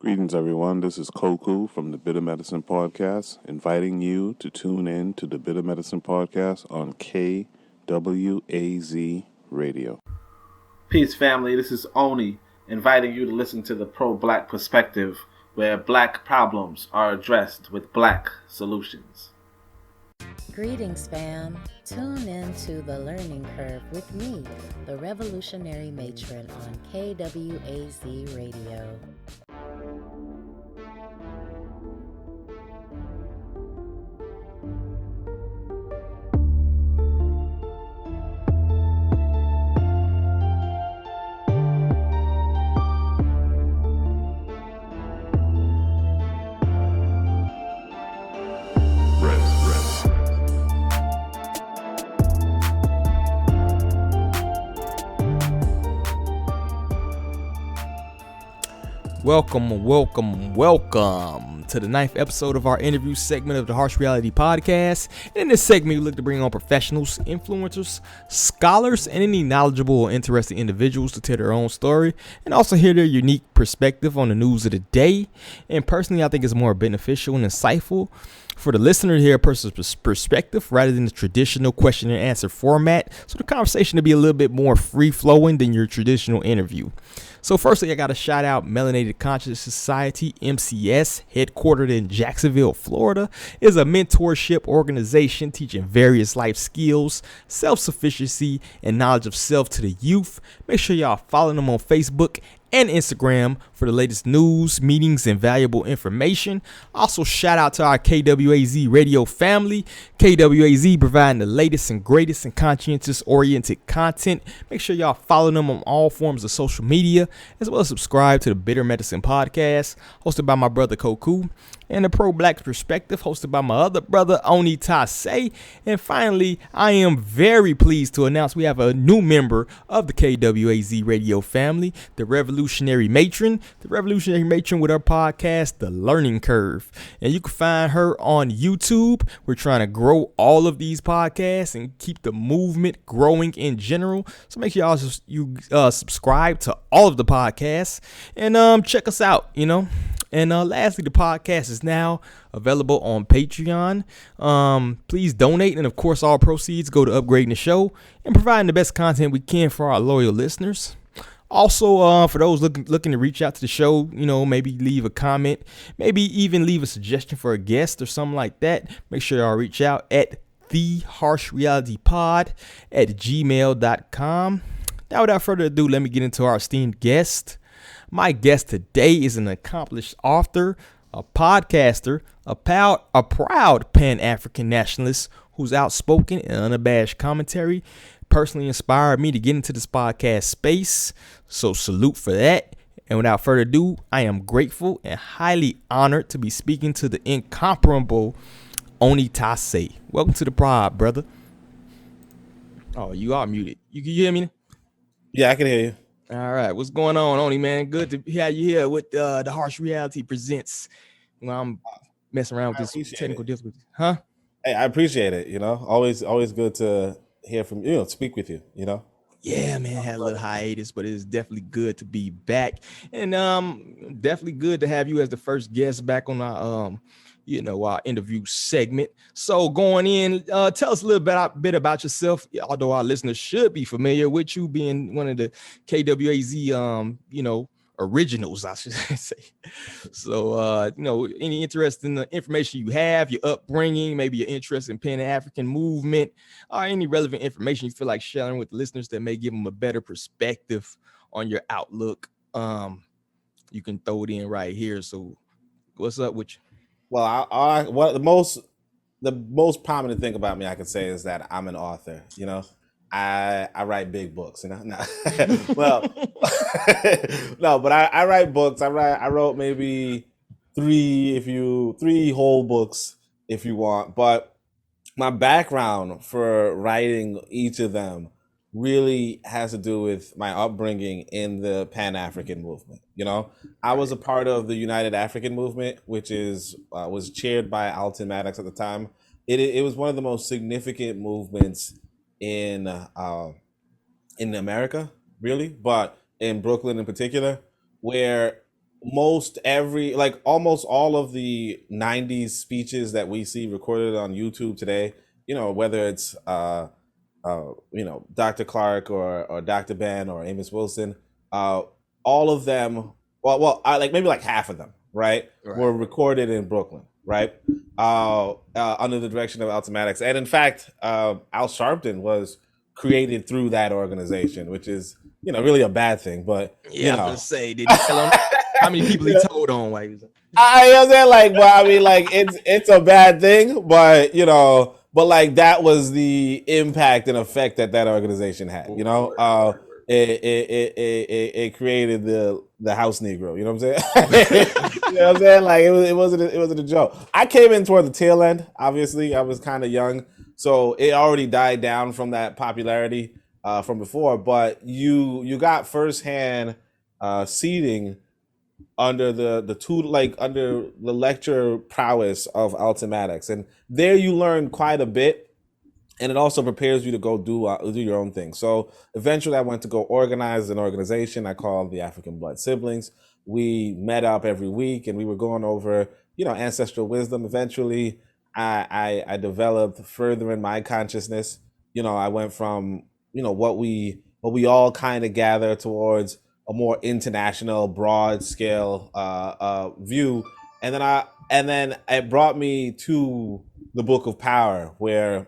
Greetings, everyone. This is Koku from the Bitter Medicine Podcast, inviting you to tune in to the Bitter Medicine Podcast on KWAZ Radio. Peace, family. This is Oni, inviting you to listen to the pro-black perspective, where black problems are addressed with black solutions. Greetings, fam. Tune in to The Learning Curve with me, the revolutionary matron on KWAZ Radio. Welcome to the 9th episode of our interview segment of the Harsh Reality Podcast. And in this segment, we look to bring on professionals, influencers, scholars, and any knowledgeable or interesting individuals to tell their own story and also hear their unique perspective on the news of the day. And personally, I think it's more beneficial and insightful for the listener to hear a person's perspective rather than the traditional question and answer format, so the conversation to be a little bit more free-flowing than your traditional interview. So firstly, I got to shout out Melinated Conscious Society, MCS, headquartered in Jacksonville, Florida, is a mentorship organization teaching various life skills, self-sufficiency, and knowledge of self to the youth. Make sure y'all follow them on Facebook and Instagram for the latest news, meetings, and valuable information. Also, shout out to our KWAZ radio family. KWAZ providing the latest and greatest and conscientious-oriented content. Make sure y'all follow them on all forms of social media, as well as subscribe to the Bitter Medicine Podcast, hosted by my brother Koku, and the Pro-Black Perspective, hosted by my other brother Onitaset. And finally, I am very pleased to announce we have a new member of the KWAZ radio family, the Revolutionary Matron with our podcast, The Learning Curve. And you can find her on YouTube. We're trying to grow all of these podcasts and keep the movement growing in general. So make sure y'all subscribe to all of the podcasts and check us out, And lastly, the podcast is now available on Patreon. Please donate, and of course, all proceeds go to upgrading the show and providing the best content we can for our loyal listeners. Also, for those looking to reach out to the show, maybe leave a comment, maybe even leave a suggestion for a guest or something like that, make sure y'all reach out at theharshrealitypod@gmail.com. Now, without further ado, let me get into our esteemed guest. My guest today is an accomplished author, a podcaster, a proud Pan-African nationalist whose outspoken and unabashed commentary personally inspired me to get into this podcast space. So salute for that. And without further ado, I am grateful and highly honored to be speaking to the incomparable Onitaset. Welcome to the pod, brother. Oh, you are muted. You can hear me? Yeah, I can hear you. All right, what's going on, Oni, man? Good to have you here with the Harsh Reality Presents. I'm messing around with this technical difficulty. Huh? Hey, I appreciate it, Always good to hear from you, speak with you, Yeah, man, had a little hiatus, but it's definitely good to be back. And definitely good to have you as the first guest back on our our interview segment. So going in, tell us a little bit about yourself, although our listeners should be familiar with you being one of the KWAZ, originals, I should say. So, any interest in the information you have, your upbringing, maybe your interest in Pan-African movement, or any relevant information you feel like sharing with the listeners that may give them a better perspective on your outlook, you can throw it in right here. So what's up with you? Well, the most prominent thing about me I can say is that I'm an author. I write big books. No. Well, no, but I write books. I wrote maybe three whole books if you want. But my background for writing each of them really has to do with my upbringing in the Pan-African movement. I was a part of the United African Movement, which was chaired by Alton Maddox at the time. It was one of the most significant movements in America, really, but in Brooklyn in particular, where almost all of the 90s speeches that we see recorded on YouTube today, whether it's Dr. Clark or Dr. Ben or Amos Wilson, all of them, maybe like half of them, right, were recorded in Brooklyn, right, under the direction of Ultimatics. And in fact, Al Sharpton was created through that organization, which is, really a bad thing. But I was gonna say, did he tell him how many people he told on? I was it's a bad thing, but but that was the impact and effect that organization had. It created the house Negro. You know what I'm saying? You know what I'm saying? Like it wasn't a joke. I came in toward the tail end. Obviously, I was kind of young, so it already died down from that popularity from before. But you got firsthand seeding under under the lecture prowess of Ultimatics, and there you learn quite a bit. And it also prepares you to go do your own thing. So eventually I went to go organize an organization I called the African Blood Siblings. We met up every week and we were going over, ancestral wisdom. Eventually I developed further in my consciousness. I went from, what we all kind of gather towards a more international, broad scale view. And then it brought me to the Book of Power, where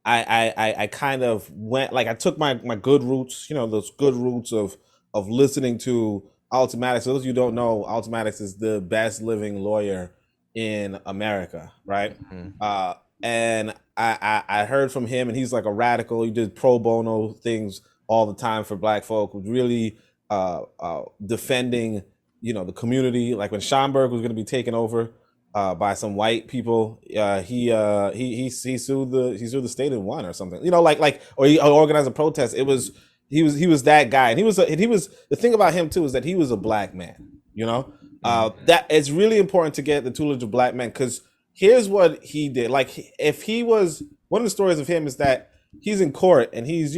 I kind of went, I took my good roots, those good roots of listening to Ultimatics. So those of you who don't know, Ultimatics is the best living lawyer in America, right? Mm-hmm. And I heard from him, and he's like a radical. He did pro bono things all the time for Black folk, really defending, the community. Like when Schomburg was going to be taken over by some white people, he sued the state and won or something. Or he organized a protest. He was that guy, and he was the thing about him too is that he was a Black man. That it's really important to get the tutelage of Black men, because here's what he did. If he was, one of the stories of him is that he's in court and he's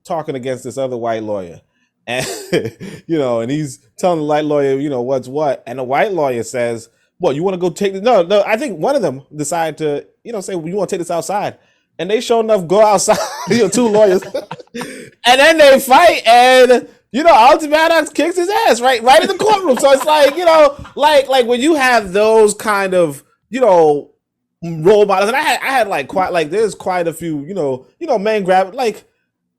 talking against this other white lawyer, and and he's telling the white lawyer what's what, and the white lawyer says, well, you want to go take this? No, I think one of them decided to, say, well, you want to take this outside. And they sure enough go outside, two lawyers. And then they fight, and, Ultimatics kicks his ass right in the courtroom. So it's like when you have those kind of, role models. And I had quite, there's quite a few, men grab,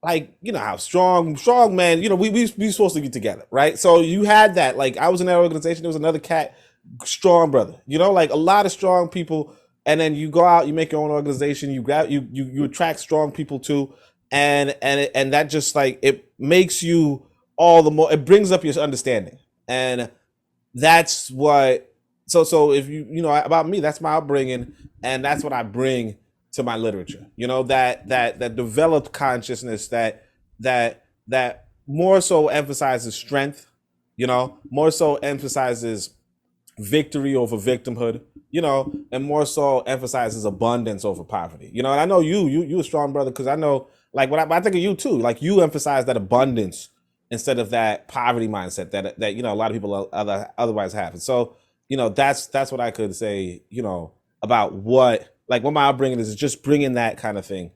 how strong man, we supposed to be together, right? So you had that. I was in that organization. There was another cat, strong brother, a lot of strong people, and then you go out, you make your own organization, you attract strong people too, and that just it makes you all the more, it brings up your understanding. And that's what, so if about me, that's my upbringing, and that's what I bring to my literature, that developed consciousness that more so emphasizes strength, more so emphasizes victory over victimhood, and more so emphasizes abundance over poverty. And I know you a strong brother, because I know, when I think of you too, you emphasize that abundance instead of that poverty mindset that a lot of people otherwise have. And so, that's what I could say, about what my upbringing is just bringing that kind of thing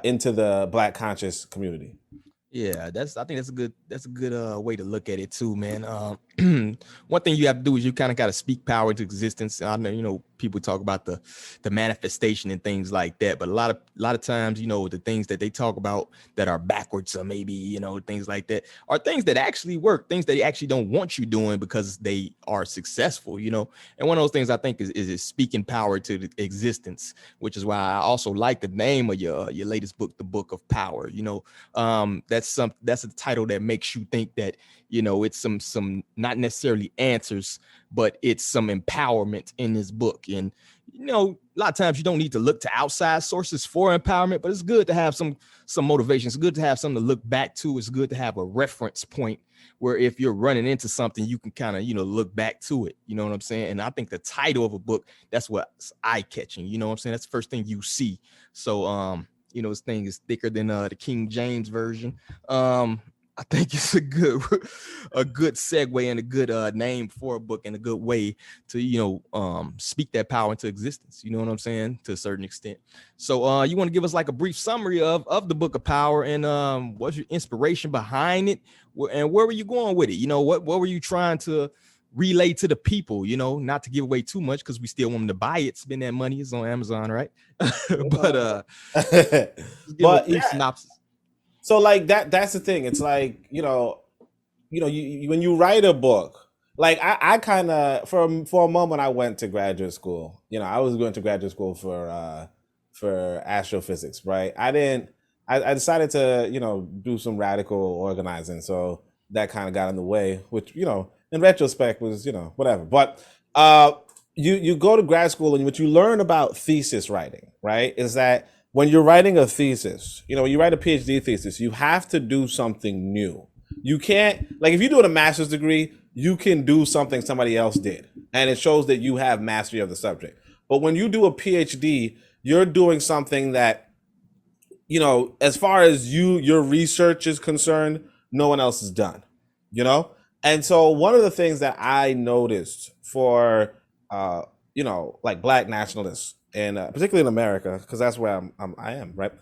into the Black conscious community. Yeah, I think that's a good way to look at it too, man. One thing you have to do is you kind of got to speak power into existence. I know, people talk about the manifestation and things like that, but a lot of times, the things that they talk about that are backwards, or maybe, things like that, are things that actually work, things that they actually don't want you doing because they are successful, And one of those things I think is speaking power to the existence, which is why I also like the name of your latest book, The Book of Power. That's a title that makes you think that, it's some not necessarily answers, but it's some empowerment in this book. And, a lot of times you don't need to look to outside sources for empowerment, but it's good to have some motivation. It's good to have something to look back to. It's good to have a reference point where if you're running into something, you can kind of, look back to it. You know what I'm saying? And I think the title of a book, that's what's eye-catching. You know what I'm saying? That's the first thing you see. So, this thing is thicker than the King James version. I think it's a good segue and a good name for a book and a good way to speak that power into existence. You know what I'm saying? To a certain extent. So you want to give us like a brief summary of the Book of Power and what's your inspiration behind it and where were you going with it? You know, what were you trying to relay to the people? You know, not to give away too much because we still want them to buy it, spend that money. It's on Amazon, right? But give a brief synopsis. So like that's the thing. It's like, you when you write a book, like I kind of for a moment I went to graduate school. I was going to graduate school for astrophysics, right? I decided to, do some radical organizing. So that kind of got in the way, which, in retrospect was, whatever. But you go to grad school and what you learn about thesis writing, right, is that when you're writing a thesis, when you write a PhD thesis, you have to do something new. You can't, like if you're doing a master's degree, you can do something somebody else did. And it shows that you have mastery of the subject. But when you do a PhD, you're doing something that, as far as your research is concerned, no one else has done, And so one of the things that I noticed for, like Black nationalists, and particularly in America, because that's where I am, right?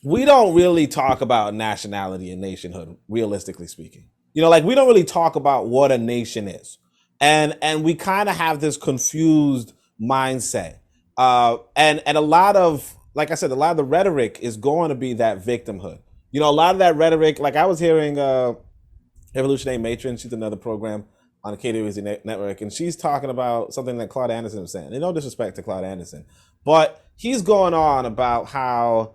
We don't really talk about nationality and nationhood, realistically speaking. Like we don't really talk about what a nation is, and we kind of have this confused mindset. And a lot of, like I said, a lot of the rhetoric is going to be that victimhood. A lot of that rhetoric, like I was hearing Evolutionary Matron, she's another program on the KWAZ network, and she's talking about something that Claude Anderson was saying. And no disrespect to Claude Anderson, but he's going on about how,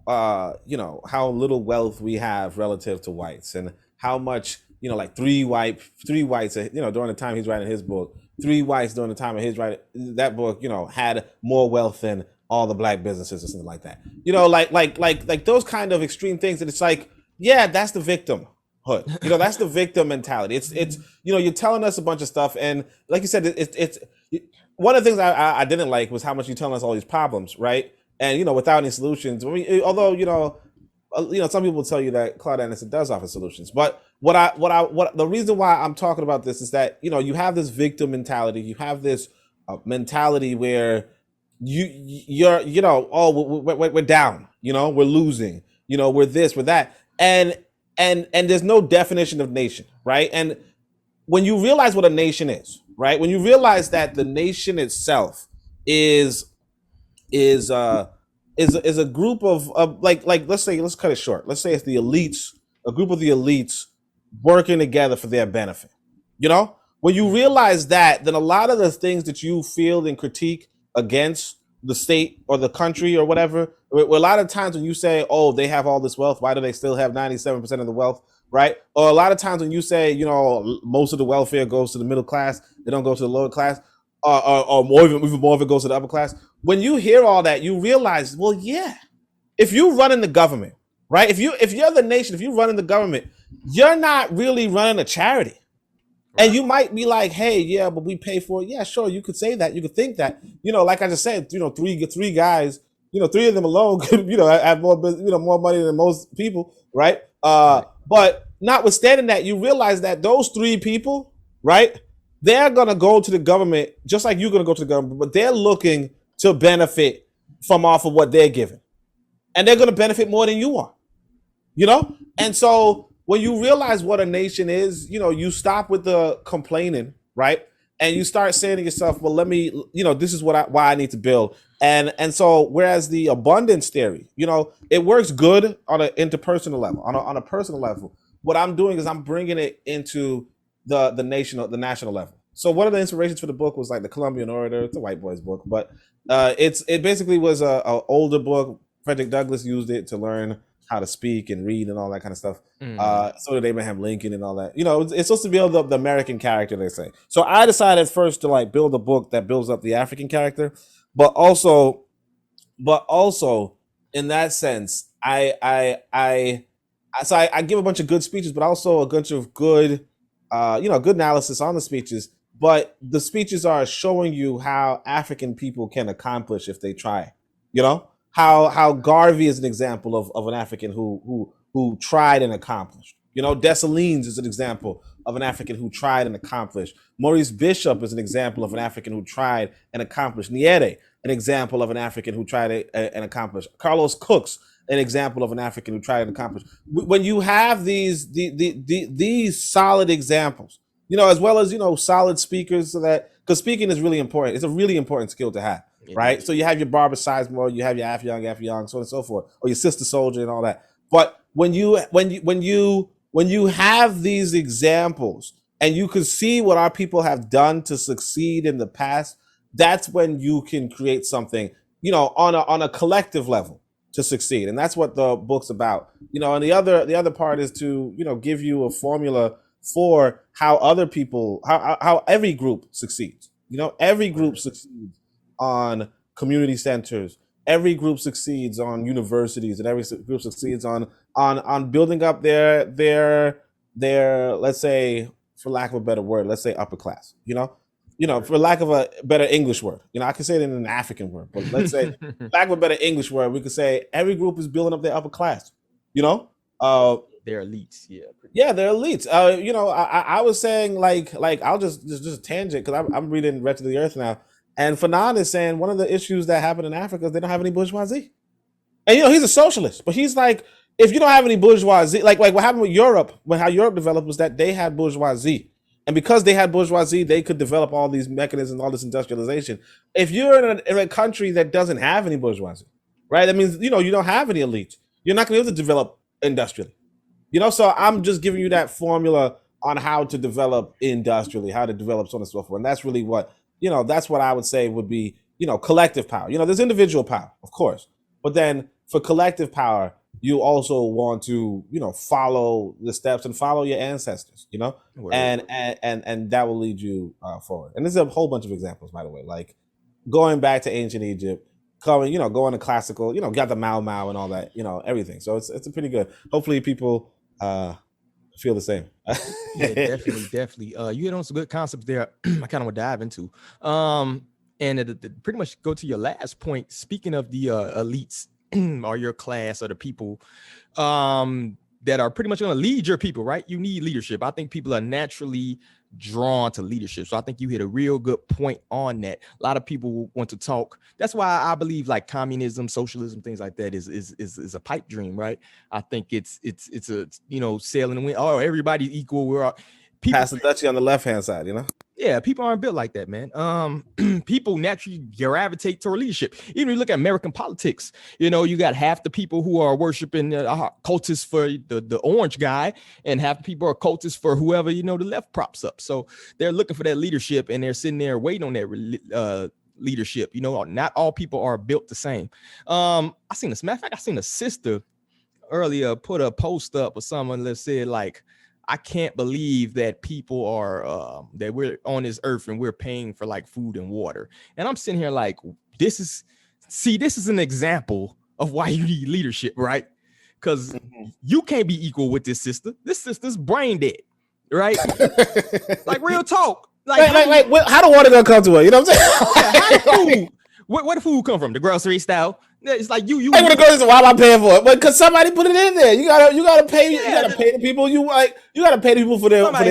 how little wealth we have relative to whites, and how much, like three whites, during the time he's writing his book, three whites during the time of his writing that book, had more wealth than all the Black businesses or something like that. Like those kind of extreme things. And it's like, yeah, that's the victim. That's the victim mentality. It's you're telling us a bunch of stuff, and like you said, it's one of the things I didn't like was how much you're telling us all these problems, right? And without any solutions. I mean, although some people tell you that Claude Anderson does offer solutions, but what the reason why I'm talking about this is that you have this victim mentality, you have this mentality where you're we're down, we're losing, we're this, we're that, and there's no definition of nation, right? And when you realize what a nation is, right? When you realize that the nation itself is a group of like let's cut it short. Let's say it's the elites, a group of the elites working together for their benefit. When you realize that, then a lot of the things that you feel and critique against the state or the country or whatever, a lot of times when you say, oh, they have all this wealth, why do they still have 97% of the wealth, right? Or a lot of times when you say, most of the welfare goes to the middle class, they don't go to the lower class, or more, even more of it goes to the upper class. When you hear all that, you realize, well, yeah, if you run in the government, right? If you're the nation, if you run in the government, you're not really running a charity. Right. And you might be like, hey, yeah, but we pay for it. Yeah, sure. You could say that. You could think that, like I just said, three guys, three of them alone could, have more, more money than most people. Right. But notwithstanding that, you realize that those three people, right, they're going to go to the government just like you're going to go to the government, but they're looking to benefit from off of what they're given. And they're going to benefit more than you are, And so when you realize what a nation is, you stop with the complaining, right? And you start saying to yourself, well, let me, this is why I need to build. And so whereas the abundance theory, it works good on an interpersonal level, on a personal level. What I'm doing is I'm bringing it into the national level. So one of the inspirations for the book was like the Columbian Orator. It's a white boy's book, but it basically was a older book. Frederick Douglass used it to learn how to speak and read and all that kind of stuff. So did Abraham Lincoln and all that. It's supposed to build up the American character, they say. So I decided first to like build a book that builds up the African character, but also in that sense, I give a bunch of good speeches, but also a bunch of good, good analysis on the speeches. But the speeches are showing you how African people can accomplish if they try, how Garvey is an example of an African who tried and accomplished. Dessalines is an example of an African who tried and accomplished. Maurice Bishop is an example of an African who tried and accomplished. Nyerere, an example of an African who tried and accomplished. Carlos Cooks, an example of an African who tried and accomplished. When you have these solid examples, as well as solid speakers, so that because speaking is really important. It's a really important skill to have, right? So you have your Barbara Sizemore, you have your Affiong, so on and so forth, or your Sister Soldier and all that. But when you have these examples and you can see what our people have done to succeed in the past, that's when you can create something, on a collective level to succeed. And that's what the book's about. And the other part is to, give you a formula for how other people, how every group succeeds. Every group succeeds on community centers. Every group succeeds on universities, and every group succeeds on building up their let's say, for lack of a better word, let's say upper class. For lack of a better English word, I can say it in an African word, but let's say, lack of a better English word, we could say every group is building up their upper class. They're elites, yeah. Yeah, they're elites. I was saying like I'll just a tangent because I'm reading Wretched of the Earth now, and Fanon is saying one of the issues that happen in Africa is they don't have any bourgeoisie. And he's a socialist, but he's like, if you don't have any bourgeoisie, like what happened with Europe, how Europe developed was that they had bourgeoisie. And because they had bourgeoisie, they could develop all these mechanisms, all this industrialization. If you're in a country that doesn't have any bourgeoisie, right? That means, you don't have any elite. You're not going to be able to develop industrially. So I'm just giving you that formula on how to develop industrially, how to develop so on and so forth. And that's really what, that's what I would say would be, collective power. There's individual power, of course. But then for collective power, you also want to, follow the steps and follow your ancestors, and that will lead you forward. And there's a whole bunch of examples, by the way, like going back to ancient Egypt, going to classical, got the Mau Mau and all that, everything. So it's a pretty good. Hopefully people feel the same. Yeah, definitely. You hit on some good concepts there. I kind of want to dive into. And it pretty much go to your last point. Speaking of the elites or your class or the people that are pretty much going to lead your people, right? You need leadership. I think people are naturally drawn to leadership. So I think you hit a real good point on that. A lot of people want to talk. That's why I believe like communism, socialism, things like that is a pipe dream, right? I think it's a, sailing the wind. Oh, everybody's equal. We're all people. Pass the Dutchie on the left-hand side, Yeah, people aren't built like that, man. People naturally gravitate toward leadership. Even if you look at American politics, you got half the people who are worshiping cultists for the orange guy, and half the people are cultists for whoever the left props up. So they're looking for that leadership, and they're sitting there waiting on that leadership. Not all people are built the same. I seen this. Matter of fact, I seen a sister earlier put a post up or someone that said like, I can't believe that people are that we're on this earth and we're paying for like food and water. And I'm sitting here like, this is an example of why you need leadership, right? Because you can't be equal with this sister. This sister's brain dead, right? Like real talk. Like how the water gonna come to her? You know what I'm saying? Where the food come from? The grocery store. It's like you. Hey, when the grocery store, why am I paying for it? But because somebody put it in there. You gotta pay. You gotta pay the people. You gotta pay the people for their. Somebody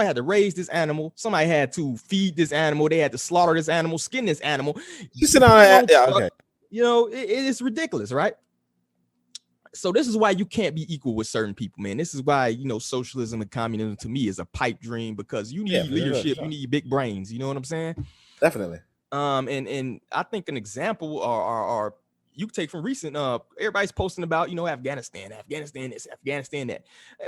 had to raise this animal. Somebody had to feed this animal. They had to slaughter this animal, skin this animal. You sit on okay. It's ridiculous, right? So this is why you can't be equal with certain people, man. This is why socialism and communism to me is a pipe dream, because you need leadership. Sure. You need big brains. You know what I'm saying? Definitely. And I think an example are you take from recent, everybody's posting about, Afghanistan this, Afghanistan that.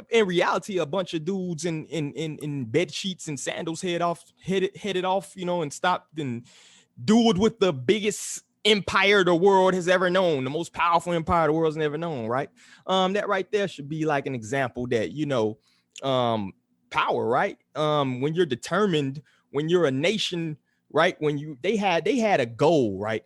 In reality, a bunch of dudes in bed sheets and sandals headed off, and stopped and dueled with the biggest empire the world has ever known, the most powerful empire the world's never known, right? That right there should be like an example that, power, right? When you're determined, when you're a nation, right? When they had a goal, right?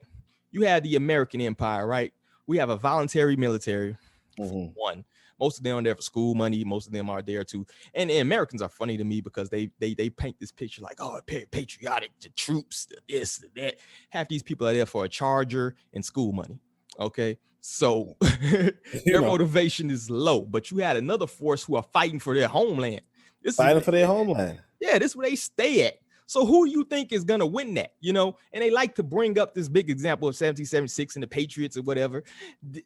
You had the American Empire, right? We have a voluntary military. One, most of them are there for school money. Most of them are there too. And Americans are funny to me because they paint this picture like, oh, patriotic, the troops, the this, the that. Half these people are there for a charger and school money. Okay, so You their know, motivation is low, but you had another force who are fighting for their homeland. This is fighting for their homeland. yeah, this is where they stay at. So who you think is gonna win that? You know, and they like to bring up this big example of 1776 and the Patriots or whatever.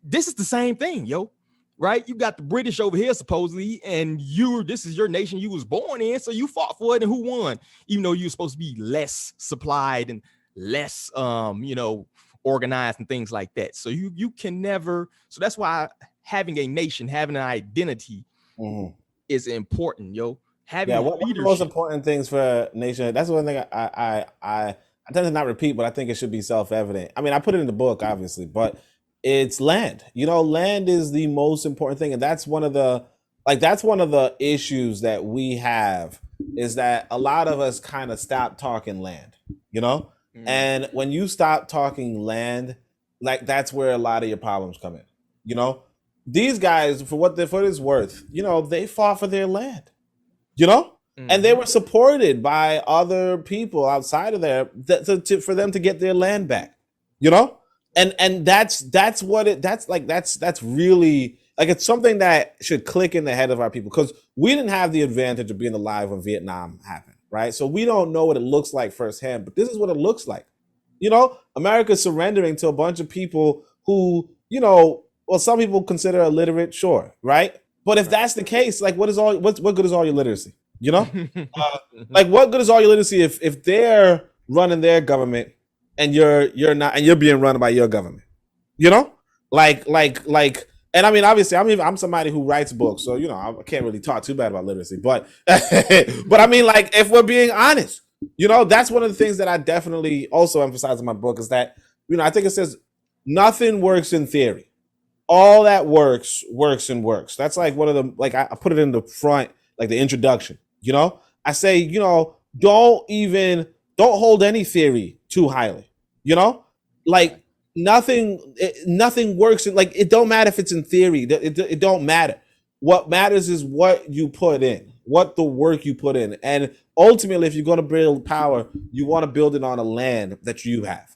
This is the same thing, yo. Right? You got the British over here supposedly, and this is your nation you was born in, so you fought for it, and who won? Even though you're supposed to be less supplied and less organized and things like that. So you can never. So that's why having a nation, having an identity is important, yo. Having Yeah, one of the most leadership. important things for a nation. That's one thing I tend to not repeat, but I think it should be self-evident. I mean, I put it in the book, obviously, but it's land. You know, land is the most important thing, and that's one of the issues that we have, is that a lot of us kind of stop talking land. You know, and when you stop talking land, like that's where a lot of your problems come in. You know, these guys, for what it's worth, you know, they fought for their land. You know, and they were supported by other people outside of there for them to get their land back. You know, and that's really like, it's something that should click in the head of our people, because we didn't have the advantage of being alive when Vietnam happened, right? So we don't know what it looks like firsthand, but this is what it looks like. You know, America's surrendering to a bunch of people who, you know, well, some people consider illiterate, sure, right? But if that's the case, like, what good is all your literacy? You know, like, what good is all your literacy if they're running their government and you're not, and you're being run by your government? You know, like, and I mean, obviously, I'm somebody who writes books, so you know, I can't really talk too bad about literacy, but but I mean, like, if we're being honest, you know, that's one of the things that I definitely also emphasize in my book, is that, you know, I think it says nothing works in theory. All that works and works. That's like one of the, like, I put it in the front, like the introduction. You know, I say, you know, don't hold any theory too highly. You know, like nothing works. Like, it don't matter if it's in theory. It don't matter. What matters is what you put in, what the work you put in, and ultimately, if you're going to build power, you want to build it on a land that you have.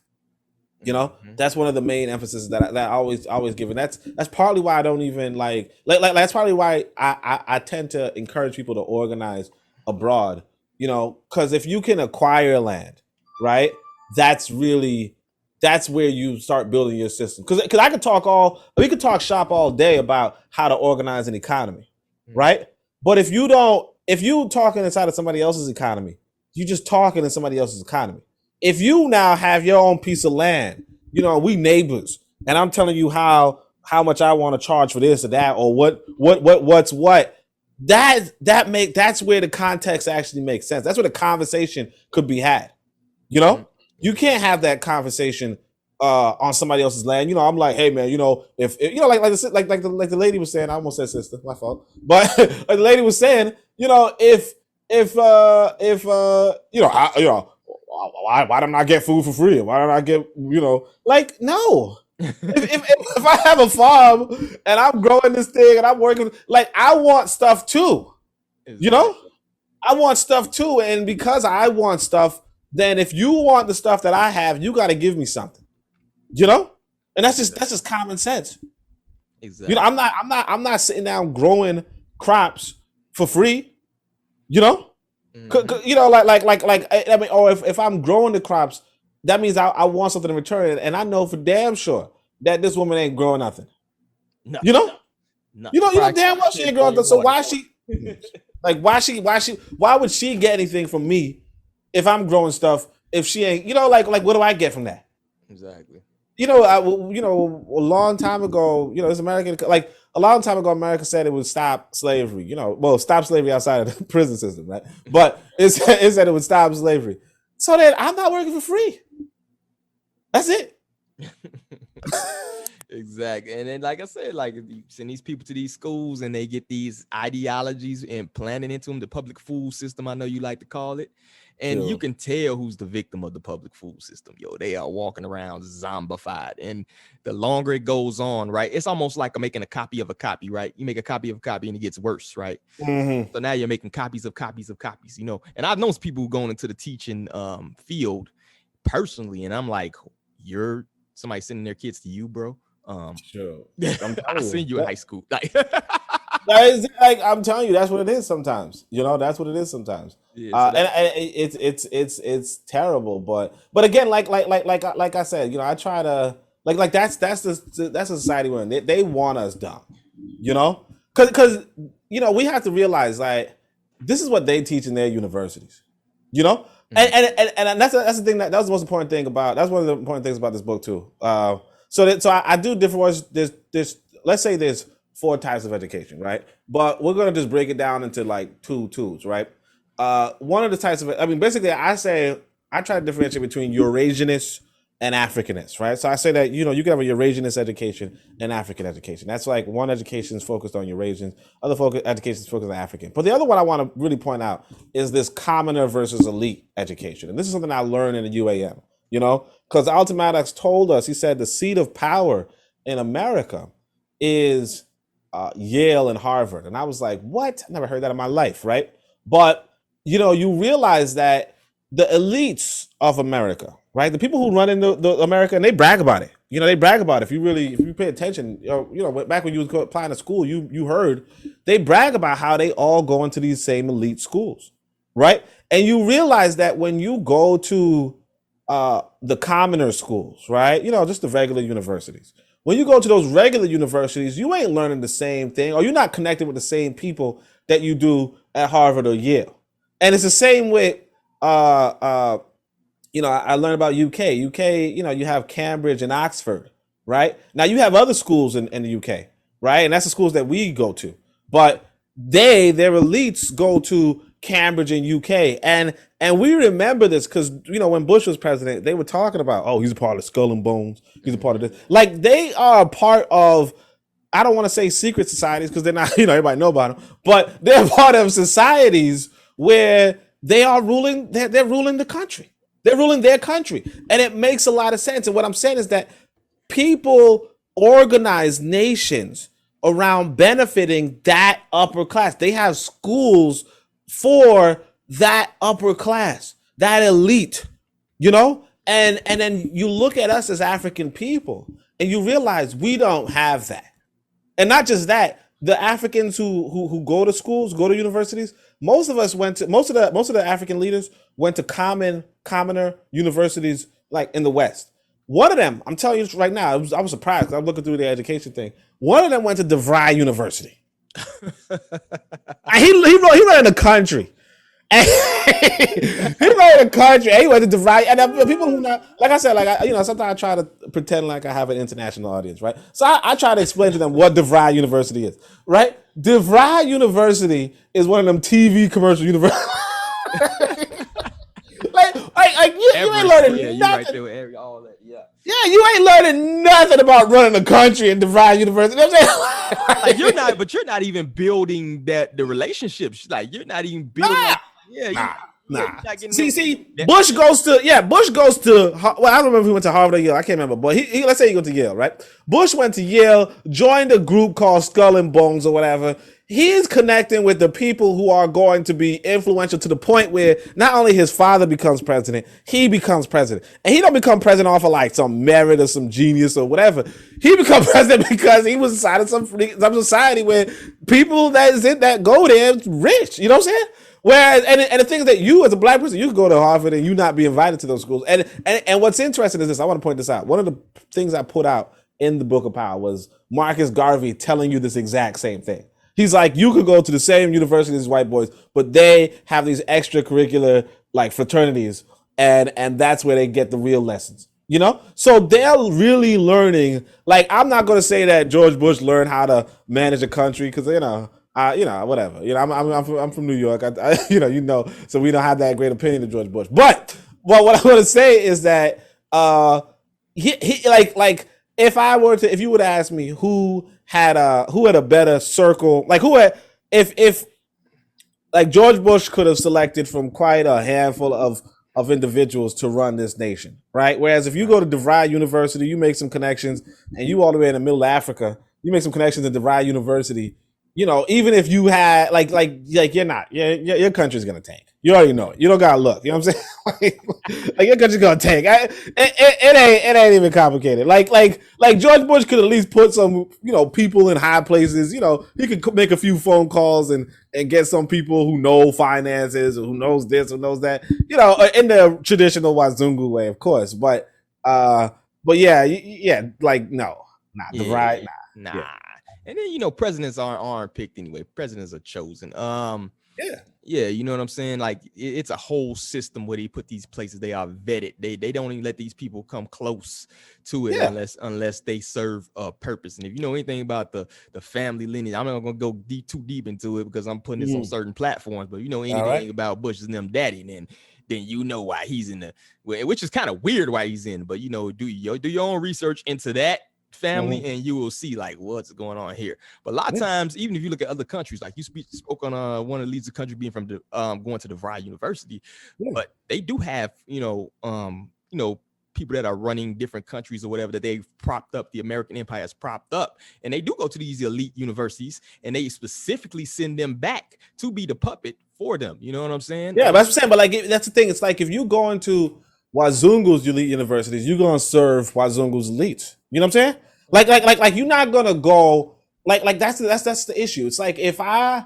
You know, that's one of the main emphasis that I always give, and that's partly why I don't even like that's probably why I tend to encourage people to organize abroad. You know, because if you can acquire land, right, that's where you start building your system. Because we could talk shop all day about how to organize an economy, right? But if you talking inside of somebody else's economy, you just talking in somebody else's economy. If you now have your own piece of land, you know, we neighbors, and I'm telling you how much I want to charge for this or that, or what's what, that's where the context actually makes sense. That's where the conversation could be had. You know, you can't have that conversation on somebody else's land. You know, I'm like, hey man, you know, if you know, like the lady was saying, I almost said sister, my fault, but like the lady was saying, you know, if you know, why don't I get food for free? Why don't I get, you know, like, no. if I have a farm and I'm growing this thing and I'm working, like, I want stuff too. You know, I want stuff too. And because I want stuff, then if you want the stuff that I have, you got to give me something, you know? And that's just common sense. Exactly. You know, I'm not sitting down growing crops for free, you know? You know, like I mean, or if I'm growing the crops, that means I want something in return, and I know for damn sure that this woman ain't growing nothing. No, you know, you know damn well she ain't growing nothing. So why she, like, why would she get anything from me if I'm growing stuff? If she ain't, you know, like what do I get from that? Exactly. You know, a long time ago, you know, this American, like, a long time ago, America said it would stop slavery. You know, well, stop slavery outside of the prison system, right? But it said it would stop slavery. So then I'm not working for free. That's it. Exactly. And then, like I said, like, if you send these people to these schools and they get these ideologies and planted into them, the public food system, I know you like to call it. And you can tell who's the victim of the public food system. Yo, they are walking around zombified. And the longer it goes on, right, it's almost like making a copy of a copy, right? You make a copy of a copy and it gets worse, right? So now you're making copies of copies of copies, you know. And I've known people going into the teaching field personally, and I'm like, you're somebody sending their kids to you, bro? True. I seen you in high school. Like, Like I'm telling you, that's what it is sometimes. That's what it is sometimes. yeah, so And it's terrible. But again, like I said, I try to that's the society we're in. They want us dumb, because we have to realize like this is what they teach in their universities, and that's the thing that was the most important thing about. That's one of the important things about this book too. So I do different words. There's let's say there's 4 types of education, right? But we're gonna just break it down into like two tools, right? One of the types of, basically, I try to differentiate between Eurasianists and Africanists, right? So I say that you can have a Eurasianist education and African education. That's like one education is focused on Eurasians, other education is focused on African. But the other one I want to really point out is this commoner versus elite education, and this is something I learned in the UAM, because Alton Maddox told us, he said the seat of power in America is Yale and Harvard. And I was like, what? I never heard that in my life, right? But, you realize that the elites of America, right? The people who run into the America, and they brag about it. They brag about it. If you pay attention, back when you was applying to school, you heard they brag about how they all go into these same elite schools, right? And you realize that when you go to the commoner schools, right? Just the regular universities. When you go to those regular universities, you ain't learning the same thing, or you're not connected with the same people that you do at Harvard or Yale. And it's the same with, I learned about UK. You have Cambridge and Oxford, right? Now you have other schools in the UK, right? And that's the schools that we go to. But their elites go to Cambridge and UK. And we remember this because, when Bush was president, they were talking about, oh, he's a part of Skull and Bones. He's a part of this. Like, they are a part of, I don't want to say secret societies because they're not, everybody know about them, but they're part of societies where they are ruling, they're ruling the country. They're ruling their country. And it makes a lot of sense. And what I'm saying is that people organize nations around benefiting that upper class. They have schools for that upper class, that elite, and then you look at us as African people and you realize we don't have that. And not just that, the Africans who go to schools, go to universities, most of the African leaders went to commoner universities like in the West. One of them, I'm telling you right now, I was surprised because I'm looking through the education thing. One of them went to DeVry University. he ran the country. He ran the country. And he went to DeVry. And people who not, like I said, sometimes I try to pretend like I have an international audience, right? So I try to explain to them what DeVry University is, right? DeVry University is one of them TV commercial universities. You ain't learning nothing. Right all that, yeah, you ain't learning nothing about running a country in DeVry University. You know what I'm saying? You're not even building the relationships. Like, you're not even building. Nah. See, Bush goes to. Well, I don't remember if he went to Harvard or Yale. I can't remember, but he let's say he went to Yale, right? Bush went to Yale, joined a group called Skull and Bones or whatever. He's connecting with the people who are going to be influential to the point where not only his father becomes president, he becomes president. And he don't become president off of like some merit or some genius or whatever. He becomes president because he was inside of some society where people that go there rich. You know what I'm saying? Whereas, and the thing is that you as a black person, you could go to Harvard and you not be invited to those schools. And what's interesting is this, I want to point this out. One of the things I put out in the Book of Power was Marcus Garvey telling you this exact same thing. He's like, you could go to the same university as white boys, but they have these extracurricular like fraternities, and that's where they get the real lessons. So they're really learning. Like, I'm not going to say that George Bush learned how to manage a country because whatever. I'm from New York. So we don't have that great opinion of George Bush. But what I want to say is that he like if you would ask me who had a better circle, like if George Bush could have selected from quite a handful of individuals to run this nation, right? Whereas if you go to DeVry University, you make some connections, and you all the way in the middle of Africa, you make some connections at DeVry University. Even if you had like you're not, your country's gonna tank. You already know it. You don't gotta look. You know what I'm saying? like your country's gonna tank. It ain't even complicated. Like George Bush could at least put some people in high places. He could make a few phone calls and get some people who know finances or who knows this or knows that. In the traditional Wazungu way, of course. But yeah, like no, nah, the right, nah. Yeah. And then presidents aren't picked anyway. Presidents are chosen. Yeah, you know what I'm saying? Like it's a whole system where they put these places. They are vetted. They don't even let these people come close to it unless they serve a purpose. And if you know anything about the family lineage, I'm not gonna go too deep into it because I'm putting this on certain platforms. But anything about Bush and them daddy, then you know why he's in the, which is kind of weird why he's in. But do your own research into that family and you will see like what's going on here. But a lot of times, even if you look at other countries, like you spoke on one of the leads of the country being from the going to DeVry University, but they do have people that are running different countries or whatever that they've propped up, the American empire has propped up, and they do go to these elite universities and they specifically send them back to be the puppet for them. You know what I'm saying? Yeah, that's what I'm saying. But like that's the thing. It's like if you go into Wazungu's elite universities, you're gonna serve Wazungu's elite. You know what I'm saying? Like you're not gonna go like that's the issue. It's like if I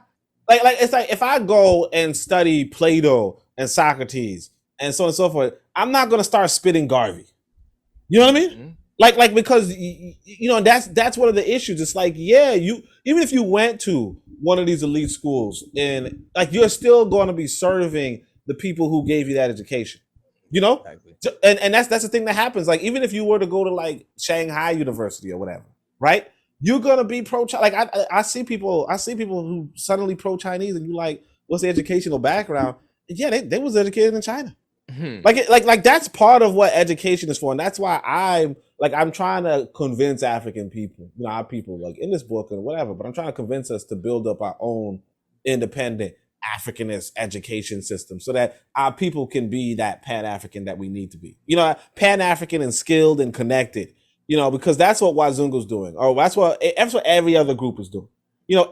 if I go and study Plato and Socrates and so on and so forth, I'm not gonna start spitting Garvey. You know what I mean? Like because that's one of the issues. It's like you even if you went to one of these elite schools and like you're still going to be serving the people who gave you that education. Exactly. And that's the thing that happens. Like even if you were to go to like Shanghai University or whatever, right? You're gonna be pro-China. Like I see people who suddenly pro-Chinese, and you like, what's the educational background? Yeah, they was educated in China. Like that's part of what education is for, and that's why I'm trying to convince African people, our people, like in this book and whatever. But I'm trying to convince us to build up our own independent Africanist education system so that our people can be that Pan-African that we need to be. Pan-African and skilled and connected, because that's what Wazungu's doing. Or that's what every other group is doing.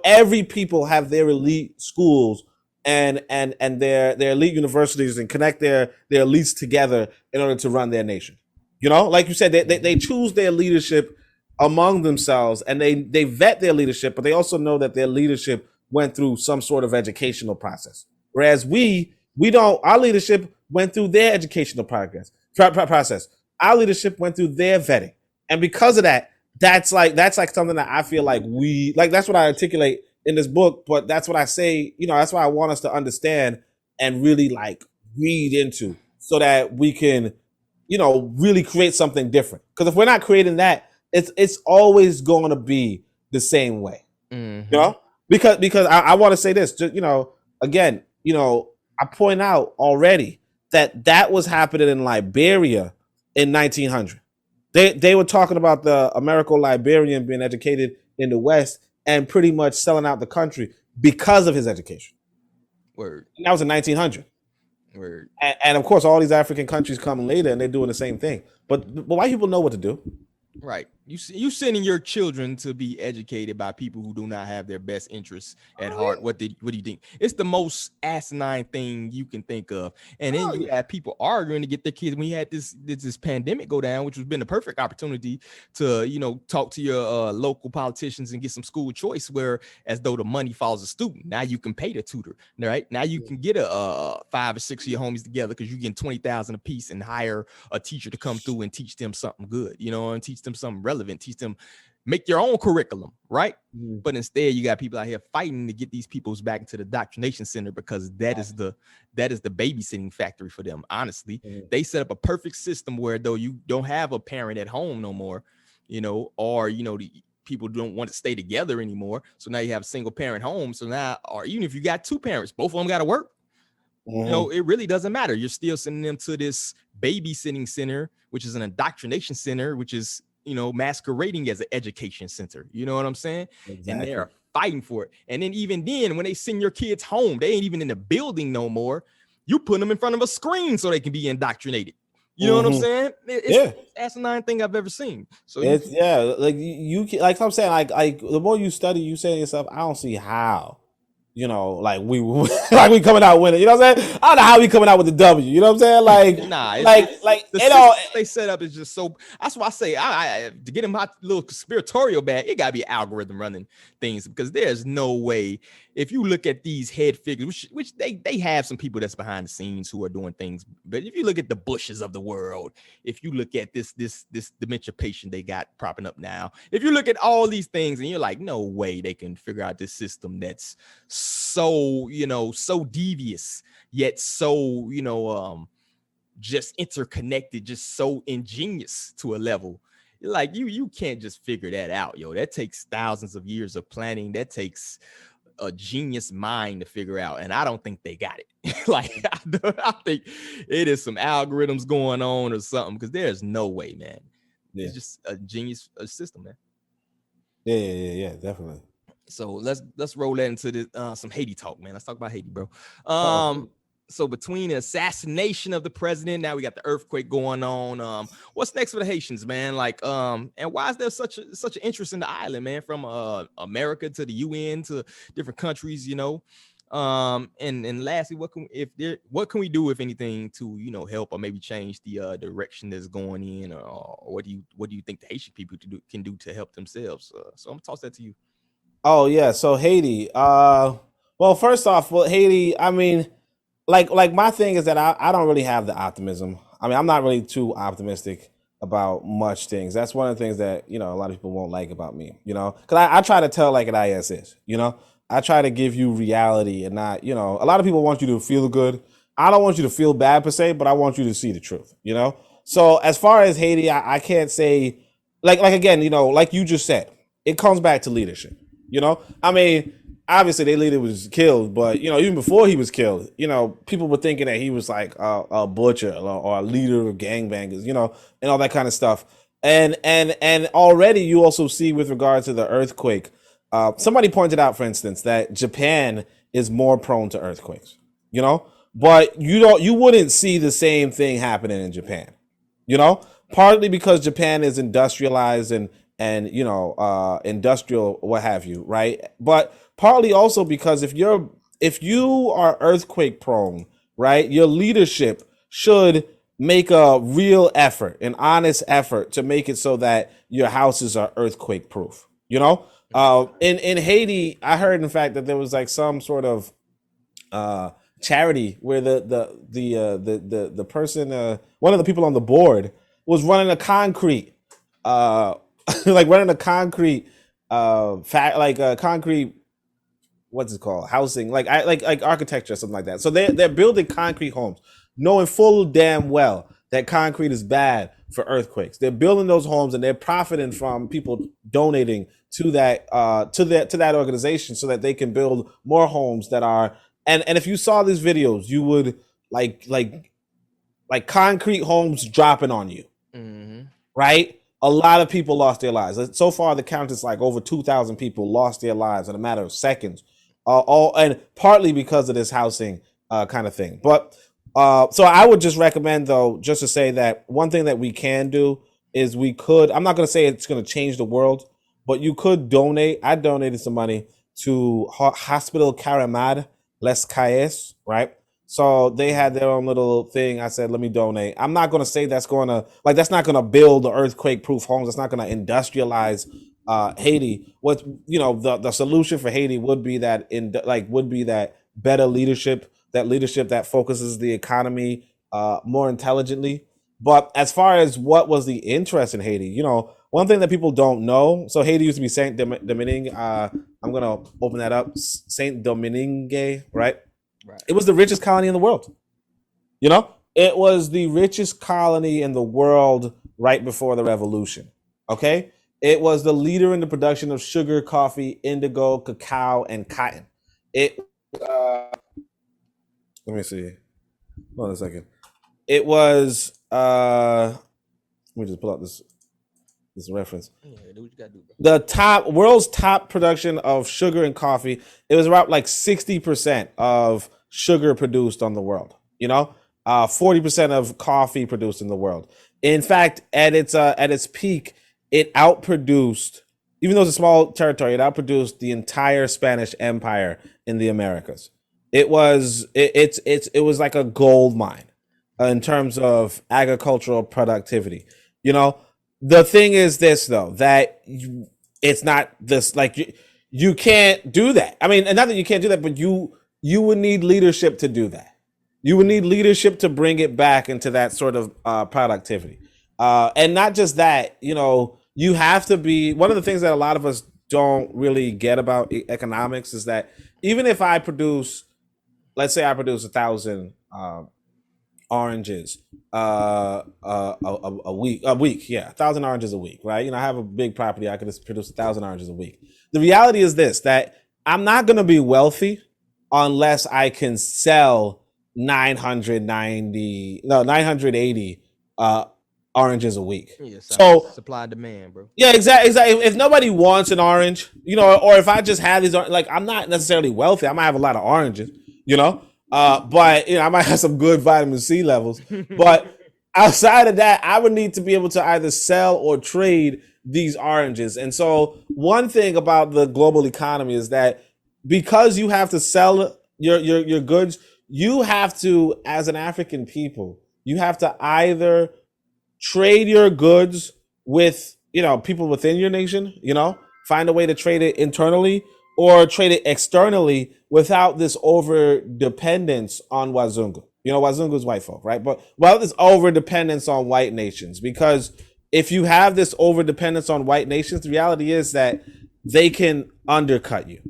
Every people have their elite schools and their elite universities and connect their elites together in order to run their nation. Like you said, they choose their leadership among themselves and they vet their leadership, but they also know that their leadership went through some sort of educational process. Whereas we don't, our leadership went through their educational process. Our leadership went through their vetting. And because of that, that's like something that I feel like that's what I articulate in this book, but that's what I say, that's why I want us to understand and really like read into so that we can, really create something different. Because if we're not creating that, it's always going to be the same way, Because I want to say this, again, I point out already that was happening in Liberia in 1900. They were talking about the Americo-Liberian being educated in the West and pretty much selling out the country because of his education. Word. And that was in 1900. Word. And of course, all these African countries come later and they're doing the same thing. But white people know what to do. Right. You sending your children to be educated by people who do not have their best interests at heart. What do you think? It's the most asinine thing you can think of. And then you have people arguing to get their kids. When you had this pandemic go down, which has been the perfect opportunity to talk to your local politicians and get some school choice, where as though the money follows a student. Now you can pay the tutor, right? Now you can get a 5 or 6 of your homies together because you get $20,000 a piece and hire a teacher to come through and teach them something good, and teach them something relevant, teach them, make your own curriculum, right? But instead you got people out here fighting to get these peoples back into the indoctrination center because that is the babysitting factory for them. Honestly, they set up a perfect system where though you don't have a parent at home no more, or the people don't want to stay together anymore. So now you have a single parent home. So now, or even if you got two parents, both of them got to work. It really doesn't matter. You're still sending them to this babysitting center, which is an indoctrination center, which is, masquerading as an education center. You know what I'm saying? Exactly. And they're fighting for it. And then even then, when they send your kids home, they ain't even in the building no more. You put them in front of a screen so they can be indoctrinated. You know what I'm saying? It's the asinine thing I've ever seen. So it's like you like I'm saying, like the more you study, you say to yourself, I don't see how you know, like we like we coming out winning. You know what I'm saying? I don't know how we coming out with the W. You know what I'm saying? Like, Nah, like the you know, system they set up is just so. That's why I say, I to get in my little conspiratorial bag, it gotta be an algorithm running things, because there's no way. If you look at these head figures, which they have some people that's behind the scenes who are doing things, but if you look at the Bushes of the world, if you look at this dementia patient they got propping up now, if you look at all these things and you're like, no way they can figure out this system that's so, you know, so devious yet so, you know, just interconnected, just so ingenious to a level. Like you can't just figure that out, yo. That takes thousands of years of planning. That takes a genius mind to figure out, and I don't think they got it. Like I think it is some algorithms going on or something, because there's no way, man. It's just a genius system, man. Yeah, definitely. So let's roll that into the some Haiti talk, man. Let's talk about Haiti, bro. So between the assassination of the president, now we got the earthquake going on. What's next for the Haitians, man? Like, and why is there such an interest in the island, man? From America to the UN to different countries, you know. And lastly, what can we do, if anything, to, you know, help or maybe change the direction that's going in, or what do you think the Haitian people can do to help themselves? So I'm gonna toss that to you. Oh yeah, so Haiti. Well, first off, Haiti. I mean, like my thing is that I don't really have the optimism. I mean, I'm not really too optimistic about much things. That's one of the things that, you know, a lot of people won't like about me. You know, because I try to tell like it is. You know, I try to give you reality and not, you know, a lot of people want you to feel good. I don't want you to feel bad per se, but I want you to see the truth. You know, so as far as Haiti, I can't say like again, you know, like you just said, it comes back to leadership. You know, I mean, obviously their leader was killed, but, you know, even before he was killed, you know, people were thinking that he was like a butcher or a leader of gangbangers, you know, and all that kind of stuff. And already you also see with regard to the earthquake, somebody pointed out, for instance, that Japan is more prone to earthquakes, you know, but you wouldn't see the same thing happening in Japan, you know, partly because Japan is industrialized and you know, industrial, what have you, right? But partly also because if you are earthquake prone, right, your leadership should make a real effort, an honest effort to make it so that your houses are earthquake proof. You know, in Haiti, I heard in fact that there was like some sort of charity where the person, one of the people on the board was running a concrete. Like running a concrete concrete, what's it called, housing, like architecture or something like that. So they're building concrete homes, knowing full damn well that concrete is bad for earthquakes. They're building those homes and they're profiting from people donating to that organization so that they can build more homes that are, and if you saw these videos, you would like concrete homes dropping on you. Mm-hmm. Right? A lot of people lost their lives. So far, the count is like over 2,000 people lost their lives in a matter of seconds, and partly because of this housing kind of thing. But so I would just recommend, though, just to say that one thing that we can do is I'm not going to say it's going to change the world, but you could donate. I donated some money to Hospital Caramad Les Cayes, right? So they had their own little thing. I said, let me donate. I'm not going to say that's not going to build the earthquake proof homes. That's not going to industrialize Haiti. What, you know, the solution for Haiti would be that better leadership, that focuses the economy more intelligently. But as far as what was the interest in Haiti, you know, one thing that people don't know. So Haiti used to be Saint Domingue. I'm going to open that up. Saint Domingue, right? Right. It was the richest colony in the world. You know, it was the richest colony in the world right before the revolution. Okay. It was the leader in the production of sugar, coffee, indigo, cacao, and cotton. Let me see. Hold on a second. It was, let me just pull out this reference. Yeah, do what you gotta do, bro. The world's top production of sugar and coffee. It was about like 60% of sugar produced on the world. You know, 40% of coffee produced in the world. In fact, at its peak, it outproduced. even though it's a small territory, it outproduced the entire Spanish Empire in the Americas. It was it was like a gold mine in terms of agricultural productivity. You know, the thing is this though, that it's not this, like you can't do that. I mean, and not that you can't do that, but you would need leadership to do that. You would need leadership to bring it back into that sort of productivity. And not just that, you know, you have to be, one of the things that a lot of us don't really get about economics is that even if I produce, let's say I produce 1,000 oranges a week, yeah, 1,000 oranges a week, right? You know, I have a big property, I could just produce 1,000 oranges a week. The reality is this, that I'm not going to be wealthy unless I can sell 980 oranges a week. Yeah, so supply and demand, bro. Yeah, exactly. If nobody wants an orange, you know, or if I just have these, like, I'm not necessarily wealthy. I might have a lot of oranges, you know, but you know, I might have some good vitamin C levels. But outside of that, I would need to be able to either sell or trade these oranges. And so, one thing about the global economy is that because you have to sell your goods, you have to, as an African people, you have to either trade your goods with, you know, people within your nation, you know, find a way to trade it internally or trade it externally without this over dependence on Wazungu. You know, Wazungu is white folk, right? But without this over dependence on white nations, because if you have this over dependence on white nations, the reality is that they can undercut you,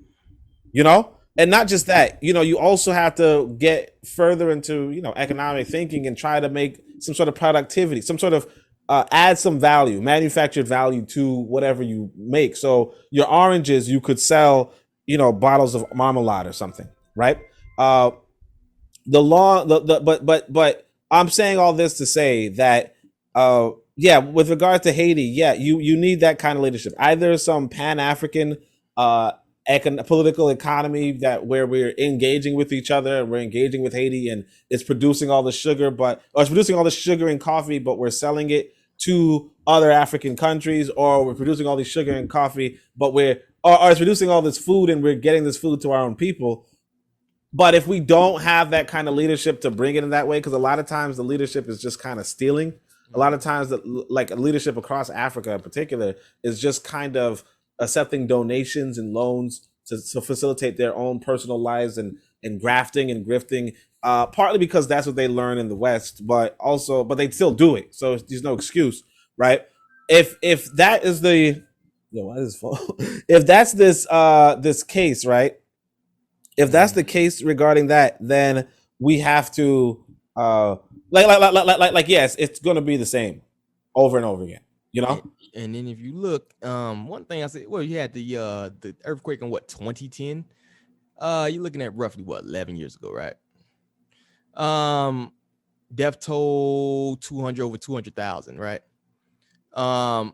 you know? And not just that, you know, you also have to get further into, you know, economic thinking and try to make some sort of productivity, some sort of add some value, manufactured value to whatever you make. So your oranges, you could sell, you know, bottles of marmalade or something, right? But I'm saying all this to say that, yeah, with regard to Haiti, yeah, you need that kind of leadership. Either some Pan-African political economy that where we're engaging with each other and we're engaging with Haiti and it's producing all the sugar, it's producing all the sugar and coffee, but we're selling it to other African countries, or we're producing all this sugar and coffee, but or it's producing all this food and we're getting this food to our own people. But if we don't have that kind of leadership to bring it in that way, because a lot of times the leadership is just kind of stealing. A lot of times, like leadership across Africa in particular is just kind of accepting donations and loans to facilitate their own personal lives and grafting and grifting, partly because that's what they learn in the West, but they still do it. So there's no excuse, right? If that is the, what is if that's this case, right? If that's the case regarding that, then we have to yes, it's going to be the same over and over again, you know. And then if you look, one thing I said, well, you had the earthquake in 2010. You're looking at roughly 11 years ago, right? Death toll over 200,000, right? And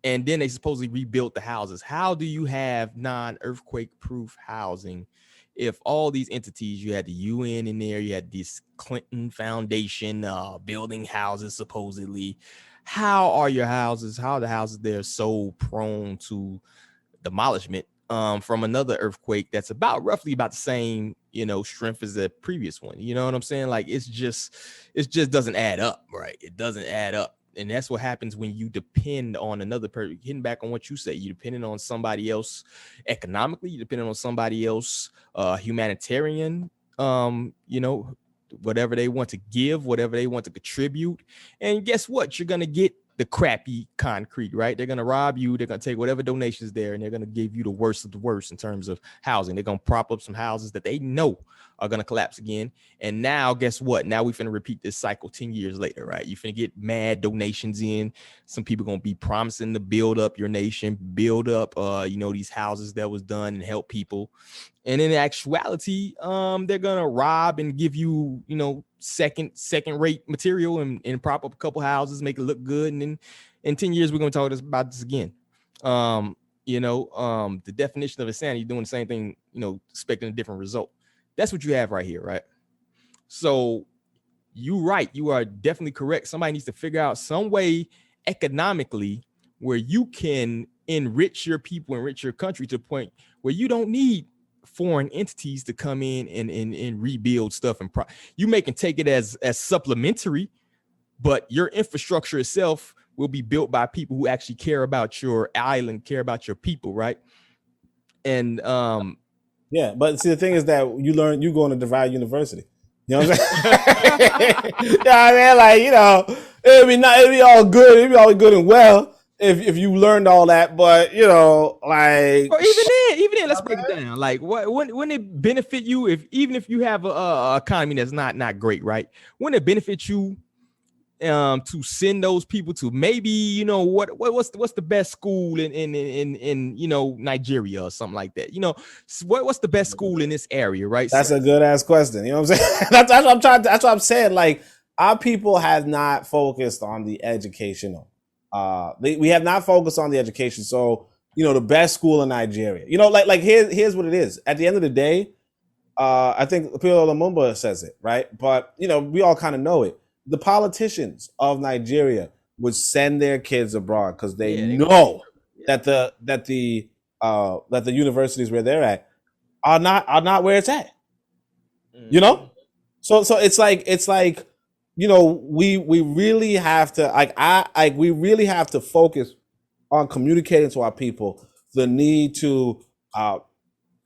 then they supposedly rebuilt the houses. How do you have non-earthquake proof housing if all these entities, you had the UN in there, you had this Clinton Foundation building houses supposedly? How are the houses there so prone to demolishment from another earthquake that's roughly about the same, you know, strength as the previous one? You know what I'm saying? Like, it just doesn't add up, right? It doesn't add up. And that's what happens when you depend on another person. Hitting back on what you say, you depending on somebody else economically, you depending on somebody else humanitarian, you know, whatever they want to give, whatever they want to contribute. And guess what? You're going to get the crappy concrete, right? They're going to rob you. They're going to take whatever donations there, and they're going to give you the worst of the worst in terms of housing. They're going to prop up some houses that they know are going to collapse again. And now, guess what? Now we're finna repeat this cycle 10 years later, right? You're finna get mad donations in. Some people going to be promising to build up your nation, build up, you know, these houses that was done and help people. And in actuality, they're going to rob and give you, you know, second rate material and prop up a couple houses, make it look good. And then in 10 years, we're going to talk about this again. You know, the definition of insanity, doing the same thing, you know, expecting a different result. That's what you have right here, right? So you are definitely correct. Somebody needs to figure out some way economically where you can enrich your people, enrich your country to the point where you don't need foreign entities to come in and rebuild stuff. And you may can take it as supplementary, but your infrastructure itself will be built by people who actually care about your island, care about your people, right? And yeah, but see, the thing is that you go to DeVry University. You know what I'm saying? Yeah, I mean, like, you know, it'd be all good. It'd be all good and well if you learned all that. But you know, like, or even then, let's break it down. Like, wouldn't it benefit you even if you have a economy that's not great, right? Wouldn't it benefit you to send those people to maybe, you know, what's the best school in you know, Nigeria or something like that? You know, what's the best school in this area, right? That's a good ass question. You know what I'm saying? That's what I'm saying. Like, our people have not focused on the educational. We have not focused on the education. So, you know, the best school in Nigeria. You know, like here's what it is. At the end of the day, I think Pio Lumumba says it, right? But you know, we all kind of know it. The politicians of Nigeria would send their kids abroad because they know that the universities where they're at are not where it's at. You know, so it's like you know, we really have to we really have to focus on communicating to our people the need to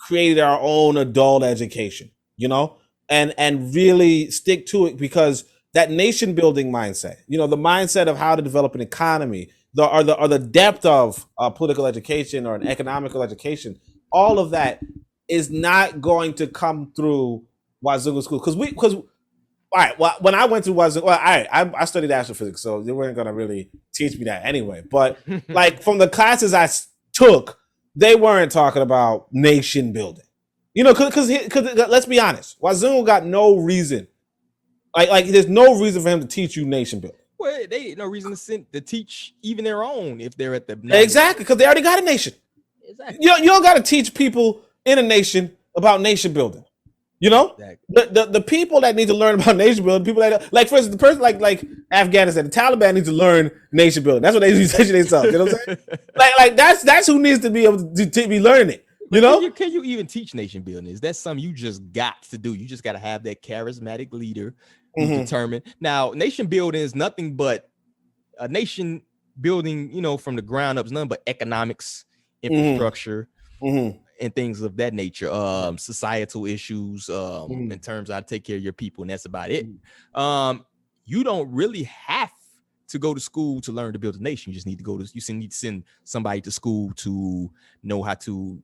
create our own adult education, you know, and really stick to it, because that nation building mindset, you know, the mindset of how to develop an economy, or the depth of political education or an economical education, all of that is not going to come through Wazungu school. Because all right, well, when I went to Wazungu, well, I studied astrophysics, so they weren't going to really teach me that anyway. But like, from the classes I took, they weren't talking about nation building. You know, because let's be honest, Wazungu got no reason. Like there's no reason for him to teach you nation building. Well, they no reason to teach even their own if they're at the exactly, because they already got a nation. Exactly. You don't got to teach people in a nation about nation building. You know, exactly. the people that need to learn about nation building, people that, like, for instance, the person like Afghanistan, the Taliban needs to learn nation building. That's what they teach themselves. You know what I'm saying? like that's who needs to be able to be learning it. You know, can you even teach nation building? Is that something you just got to do? You just got to have that charismatic leader who's determined. Now, nation building is nothing but a nation building, you know, from the ground up is nothing but economics, infrastructure, and things of that nature. Societal issues, in terms of how to take care of your people, and that's about it. You don't really have to go to school to learn to build a nation. You just need to send somebody to school to know how to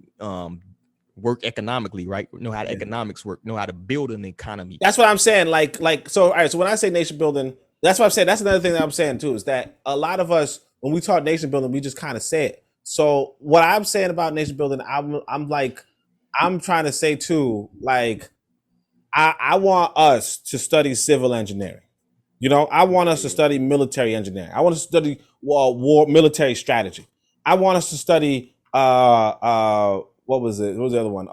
work economically, right? Know how economics work, know how to build an economy. That's what I'm saying. Like, so, all right. So when I say nation building, that's what I'm saying. That's another thing that I'm saying too, is that a lot of us, when we talk nation building, we just kind of say it. So what I'm saying about nation building, I'm trying to say too, like, I want us to study civil engineering. You know, I want us to study military engineering. I want us to study war military strategy. I want us to study what was it? What was the other one?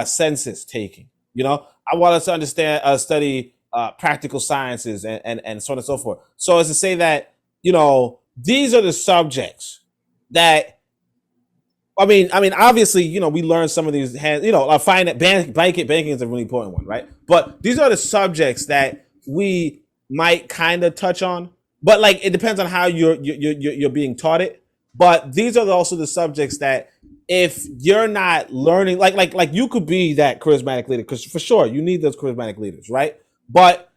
Census taking. You know, I want us to study practical sciences and so on and so forth. So as to say that, you know, these are the subjects that, I mean, obviously, you know, we learn some of these, you know, banking is a really important one, right? But these are the subjects that we might kind of touch on, but like, it depends on how you're being taught it. But these are also the subjects that, if you're not learning, like you could be that charismatic leader, because for sure you need those charismatic leaders, right? But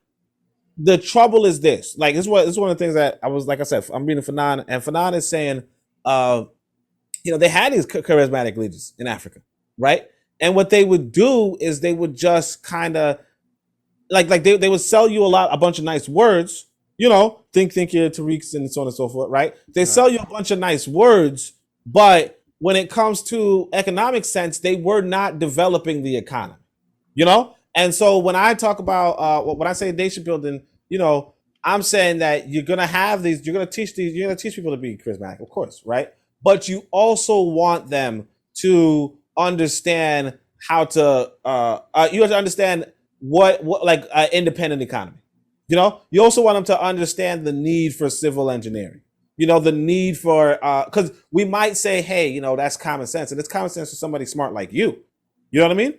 the trouble is this, like, this is one of the things that I was, like I said, I'm reading Fanon, and Fanon is saying, you know, they had these charismatic leaders in Africa, right? And what they would do is they would just kind of like they would sell you a bunch of nice words, you know, think you're Tariqs and so on and so forth, right? They sell you a bunch of nice words, but when it comes to economic sense, they were not developing the economy, you know? And so when I talk about when I say nation building, you know, I'm saying that you're gonna teach people to be charismatic, of course, right? But you also want them to understand how to you have to understand what independent economy. You know, you also want them to understand the need for civil engineering. The need for because we might say, hey, that's common sense, and it's common sense for somebody smart like you. You know what I mean?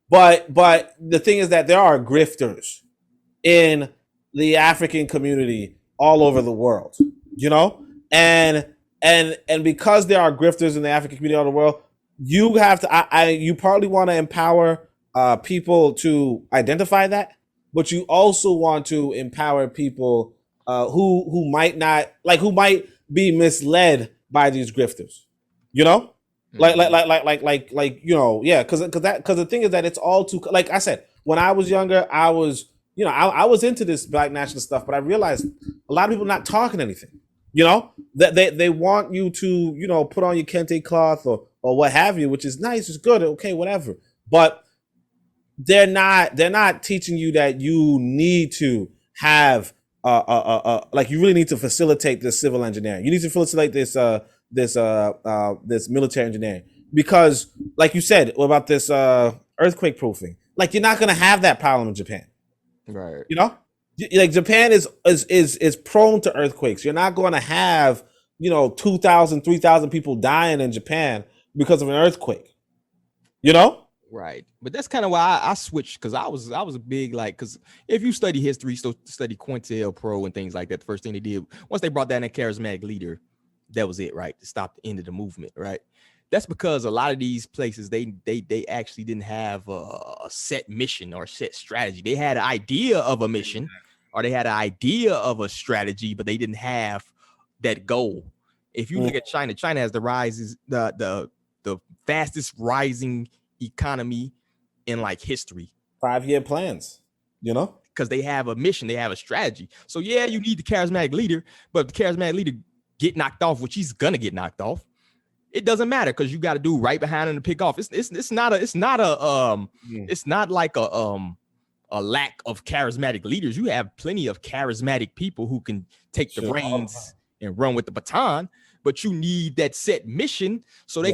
But the thing is that there are grifters in the African community all over the world. And because there are grifters in the African community all over the world, you have to. You partly want to empower people to identify that, but you also want to empower people who might not who might be misled by these grifters. Yeah, because the thing is that it's all too, like I said, when I was younger, I was I was into this black national stuff, but I realized a lot of people not talking anything. That they want you to put on your kente cloth or what have you, which is nice, it's good, okay, whatever, but they're not teaching you that you need to have you really need to facilitate this civil engineering. You need to facilitate this military engineering, because like you said about this earthquake proofing, you're not going to have that problem in Japan, right? Like Japan is prone to earthquakes. You're not going to have 2,000, 3,000 people dying in Japan because of an earthquake. Right, but that's kind of why I switched, because I was a big, because if you study history, so study COINTELPRO and things like that, the first thing they did once they brought down a charismatic leader, that was it, right, to stop the end of the movement, right? That's because a lot of these places they actually didn't have a set mission or set strategy. They had an idea of a mission, or they had an idea of a strategy, but they didn't have that goal. If you look at China, China has the fastest rising economy in history. 5-year plans, because they have a mission, they have a strategy. So yeah, you need the charismatic leader, but if the charismatic leader get knocked off, which he's gonna get knocked off, it doesn't matter, because you got to do right behind him to pick off. It's not like a lack of charismatic leaders. You have plenty of charismatic people who can take the reins and run with the baton, but you need that set mission so they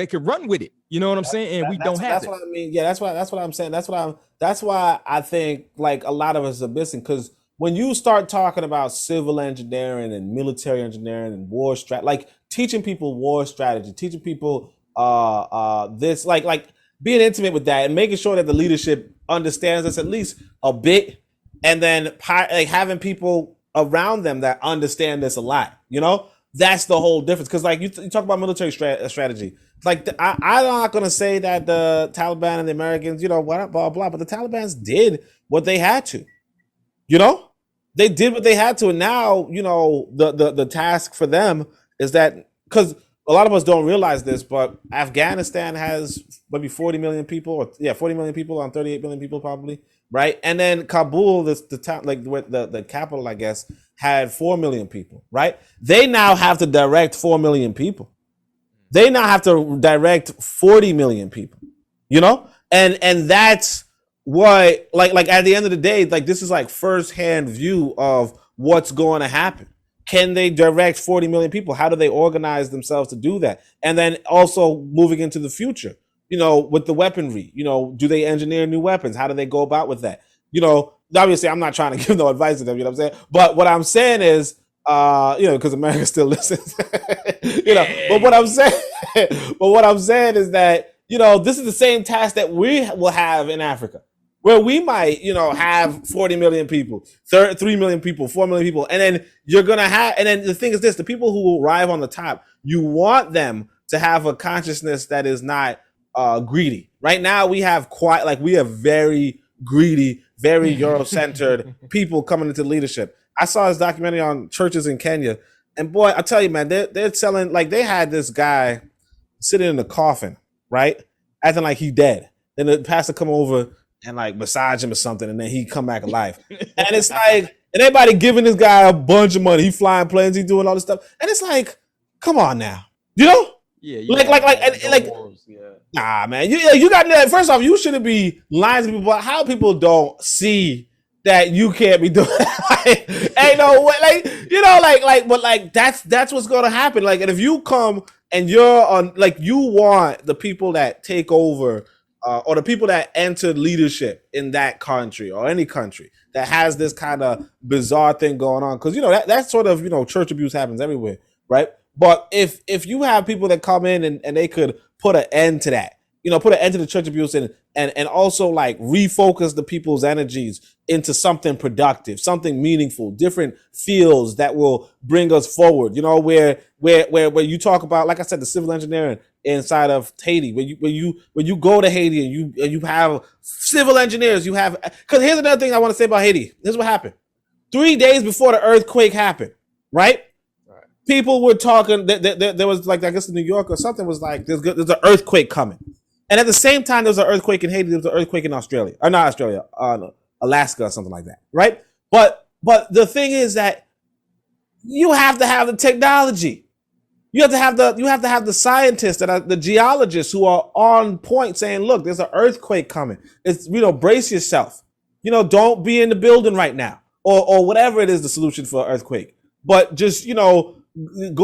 can run with it. You know what I'm saying? And we don't have that's what I mean. Yeah, that's what I'm saying. That's why I think a lot of us are missing, because when you start talking about civil engineering and military engineering and war strategy, teaching people war strategy, teaching people this, being intimate with that and making sure that the leadership understands this at least a bit, and then having people around them that understand this a lot. That's the whole difference. Because you talk about military strategy. I'm not going to say that the Taliban and the Americans, blah, blah, blah, but the Taliban did what they had to. They did what they had to. And now, the task for them is that, because a lot of us don't realize this, but Afghanistan has maybe 40 million people, 40 million people on 38 million people probably, right? And then Kabul, the town, the capital, I guess, had 4 million people, right? They now have to direct 4 million people. They now have to direct 40 million people, and that's what, at the end of the day, this is firsthand view of what's going to happen. Can they direct 40 million people? How do they organize themselves to do that? And then also moving into the future, with the weaponry, do they engineer new weapons? How do they go about with that? Obviously I'm not trying to give no advice to them, you know what I'm saying? But what I'm saying is, because America still listens, but what I'm saying is that, this is the same task that we will have in Africa, where we might, have 40 million people, 3 million people, 4 million people. And then you're going to have, and then the thing is this, the people who arrive on the top, you want them to have a consciousness that is not greedy. Right now we have we have very greedy, very Euro-centered people coming into leadership. I saw this documentary on churches in Kenya, and boy, I tell you, man, they're selling, they had this guy sitting in a coffin, right? Acting like he dead. Then the pastor come over and massage him or something, and then he come back alive. And it's and everybody giving this guy a bunch of money. He flying planes, he doing all this stuff. And it's come on now. Yeah. Nah, man. You got that. First off, you shouldn't be lying to people about how people don't see that you can't be doing ain't no way, but that's what's gonna happen. And if you come and you're on, you want the people that take over or the people that entered leadership in that country or any country that has this kind of bizarre thing going on, because that sort of church abuse happens everywhere, right? But if you have people that come in and they could put an end to that, put an end to the church abuse and also like refocus the people's energies into something productive, something meaningful, different fields that will bring us forward. Where you talk about, like I said, the civil engineering inside of Haiti, when you go to Haiti and you have civil engineers, because here's another thing I want to say about Haiti. This is what happened 3 days before the earthquake happened, right? People were talking that there was, like, I guess in New York or something, was like there's an earthquake coming, and at the same time there was an earthquake in Haiti. There was an earthquake in Australia, or not Australia, Alaska or something like that, right? But the thing is that you have to have the technology. You have to have the scientists that are the geologists who are on point saying, look, there's an earthquake coming. It's brace yourself. Don't be in the building right now, or whatever it is, the solution for an earthquake. But just go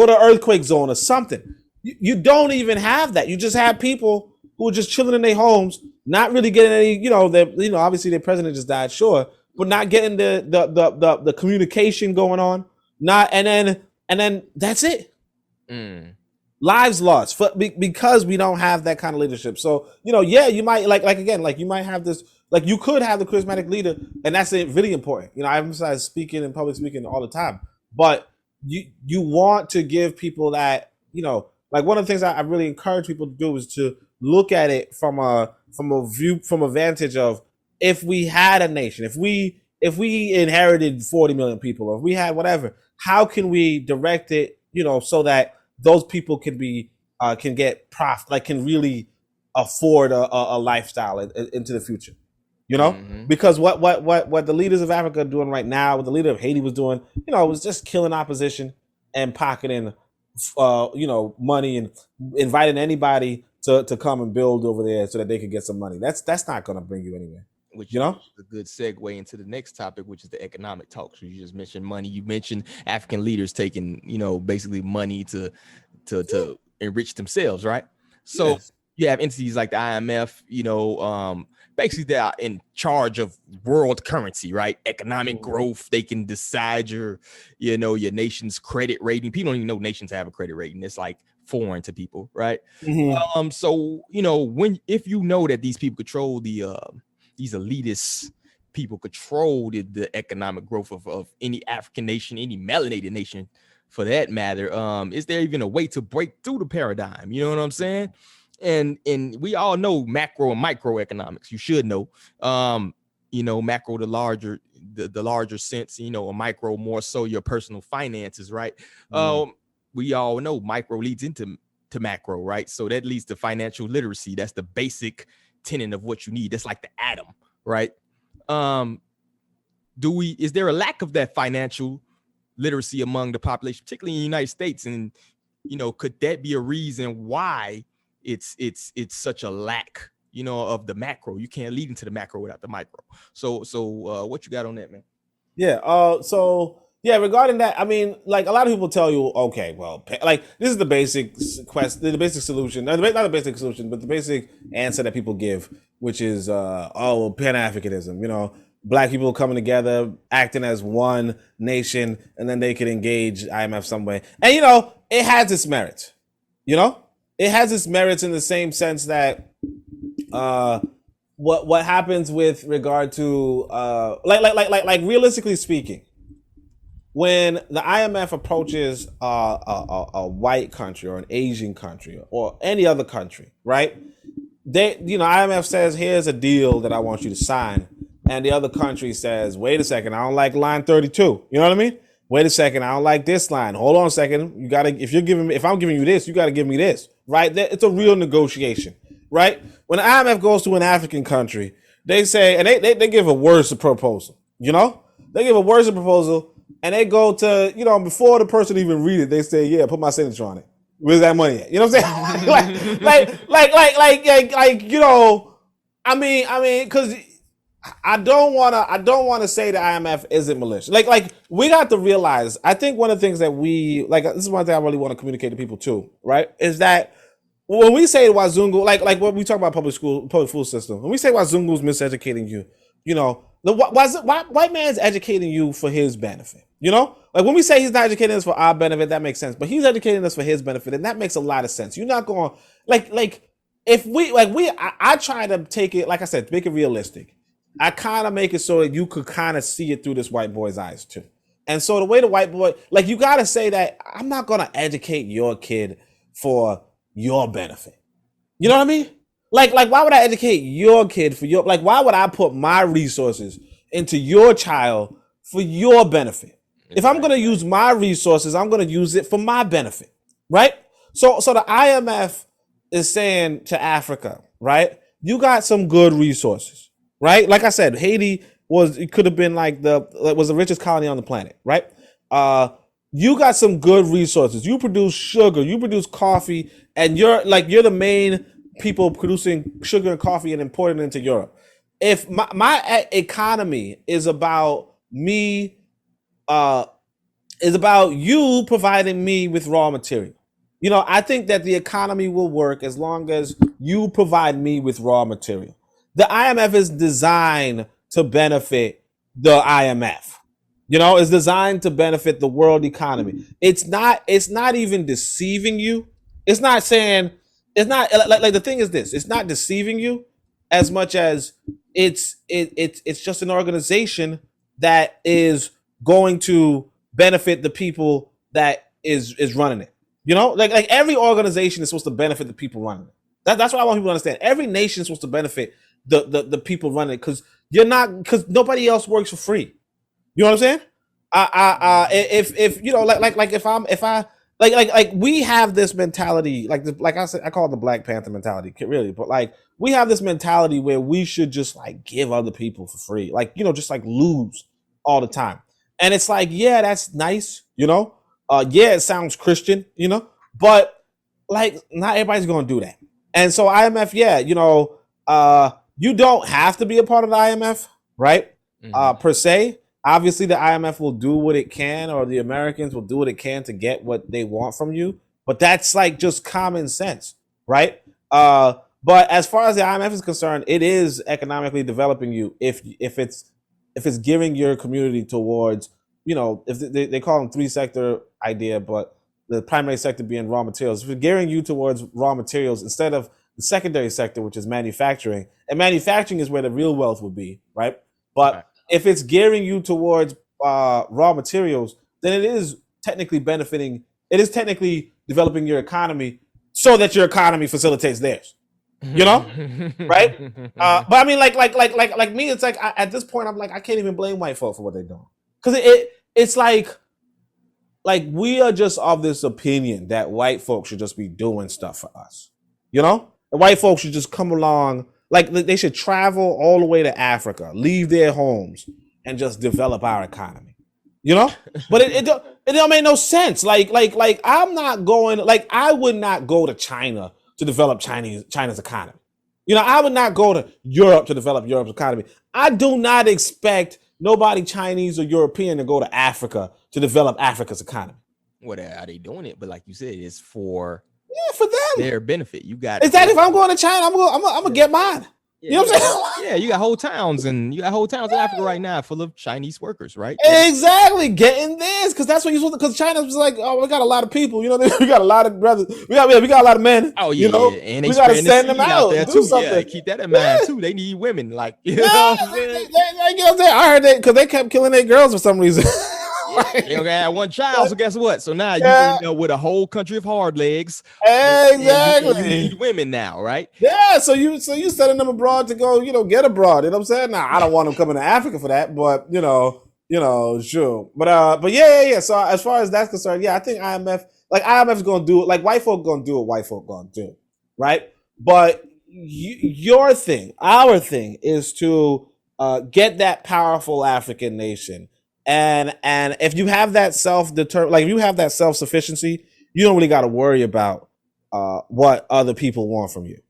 to earthquake zone or something. You don't even have that. You just have people who are just chilling in their homes, not really getting any, obviously their president just died, sure, but not getting the communication going on. And then that's it. Lives lost because we don't have that kind of leadership. So, you might you might have this, like you could have the charismatic leader, and that's really important. I emphasize speaking and public speaking all the time, but you want to give people that, like one of the things I really encourage people to do is to look at it from a vantage of, if we had a nation, if we inherited 40 million people, or if we had whatever, how can we direct it, so that those people can get profit, like can really afford a lifestyle into the future, because what the leaders of Africa are doing right now, what the leader of Haiti was doing, was just killing opposition and pocketing, money and inviting anybody to come and build over there so that they could get some money. That's not going to bring you anywhere. Which is a good segue into the next topic, which is the economic talk. So you just mentioned money. You mentioned African leaders taking, basically money to enrich themselves, right? So yes. You have entities like the IMF, basically they are in charge of world currency, right? Economic growth. They can decide your nation's credit rating. People don't even know nations have a credit rating. It's like foreign to people, right? So if that these people control these elitist people control the economic growth of any African nation, any melinated nation for that matter, is there even a way to break through the paradigm? You know what I'm saying? And we all know macro and microeconomics. You should know, macro, the larger sense, a micro more so your personal finances, right? We all know micro leads into macro, right? So that leads to financial literacy. That's the basic tenet of what you need. That's like the atom, right? Is there a lack of that financial literacy among the population, particularly in the United States? And could that be a reason why it's such a lack of the macro? You can't lead into the macro without the micro. So what you got on that, man? Regarding that, I mean, like a lot of people tell you, okay, well, like this is the basic the basic solution, not the basic solution, but the basic answer that people give, which is, Pan-Africanism, Black people coming together, acting as one nation, and then they could engage IMF some way. And, it has its merits, it has its merits in the same sense that, what happens with regard to, like realistically speaking, when the IMF approaches a white country or an Asian country or any other country, right? IMF says, here's a deal that I want you to sign. And the other country says, wait a second, I don't like line 32. You know what I mean? Wait a second, I don't like this line. Hold on a second. If I'm giving you this, you got to give me this, right? It's a real negotiation, right? When the IMF goes to an African country, they say, and they give a worse proposal, They give a worse proposal. And they go to, before the person even read it, they say, yeah, put my signature on it. Where's that money at? You know what I'm saying? Because I don't want to say the IMF isn't malicious. Like we got to realize, I think one of the things that this is one thing I really want to communicate to people too, right? Is that when we say Wazungu, like when we talk about public food system, when we say Wazungu's miseducating you, you know, the white man's educating you for his benefit. You know, like when we say he's not educating us for our benefit, that makes sense. But he's educating us for his benefit, and that makes a lot of sense. You're not going like if I try to take it, like I said, make it realistic. I kind of make it so that you could kind of see it through this white boy's eyes too. And so the way the white boy, like, you got to say that I'm not going to educate your kid for your benefit. You know what I mean? Like why would I educate your kid for your, like, why would I put my resources into your child for your benefit? If I'm going to use my resources, I'm going to use it for my benefit, right? So the IMF is saying to Africa, right? You got some good resources, right? Like I said, Haiti could have been like was the richest colony on the planet, right? You got some good resources. You produce sugar, you produce coffee, and you're the main people producing sugar and coffee and importing it into Europe. If my economy is about me, is about you providing me with raw material. You know, I think that the economy will work as long as you provide me with raw material. The IMF is designed to benefit the IMF. You know, it's designed to benefit the world economy. It's not even deceiving you. It's not saying, it's not like the thing is this, it's not deceiving you as much as it's just an organization that is going to benefit the people that is running it. You know, like every organization is supposed to benefit the people running it. That's what I want people to understand. Every nation is supposed to benefit the people running it, because nobody else works for free. You know what I'm saying? If you know, like we have this mentality, like I said, I call it the Black Panther mentality, really, but like we have this mentality where we should just like give other people for free, like, you know, just like lose all the time. And it's like, yeah, that's nice, you know. Yeah, it sounds Christian, you know, but like not everybody's gonna do that. And so IMF, yeah, you know, you don't have to be a part of the IMF, right? Per se. Obviously, the IMF will do what it can, or the Americans will do what it can to get what they want from you. But that's like just common sense, right? But as far as the IMF is concerned, it is economically developing you if it's gearing your community towards, you know, if they call them 3-sector idea, but the primary sector being raw materials. If it's gearing you towards raw materials instead of the secondary sector, which is manufacturing, and manufacturing is where the real wealth would be, right? But if it's gearing you towards raw materials, then it is technically developing your economy so that your economy facilitates theirs. You know, right? But I mean, like me, it's like at this point, I'm like, I can't even blame white folk for what they're doing, because it's like we are just of this opinion that white folks should just be doing stuff for us. You know, the white folks should just come along. Like they should travel all the way to Africa, leave their homes, and just develop our economy. You know, but it don't make no sense. Like I'm not going. Like I would not go to China to develop China's economy. You know, I would not go to Europe to develop Europe's economy. I do not expect nobody Chinese or European to go to Africa to develop Africa's economy. What are they doing it? But like you said, it's for for them, their benefit. You got exactly. If I'm going to China, I'm gonna get mine. Yeah, you know what I'm saying? Yeah, you got whole towns in Africa right now full of Chinese workers, right? Exactly, getting this, because that's what you're supposed to. Because China was like, oh, we got a lot of people, you know, we got a lot of brothers, we got a lot of men. Oh yeah, you know, and we got to send them out there do too. something. Yeah, keep that in mind too. They need women, like you know. I heard that because they kept killing their girls for some reason. They only had one child, so guess what? So now you end up with a whole country of hard legs. Exactly. And you need women now, right? Yeah. So you sending them abroad to go, you know, get abroad. You know what I'm saying? Now I don't want them coming to Africa for that, but you know, sure. But yeah. So as far as that's concerned, yeah, I think IMF's gonna do it. Like white folk gonna do what white folk gonna do, right? But our thing is to get that powerful African nation. And if you have that if you have that self-sufficiency, you don't really got to worry about what other people want from you.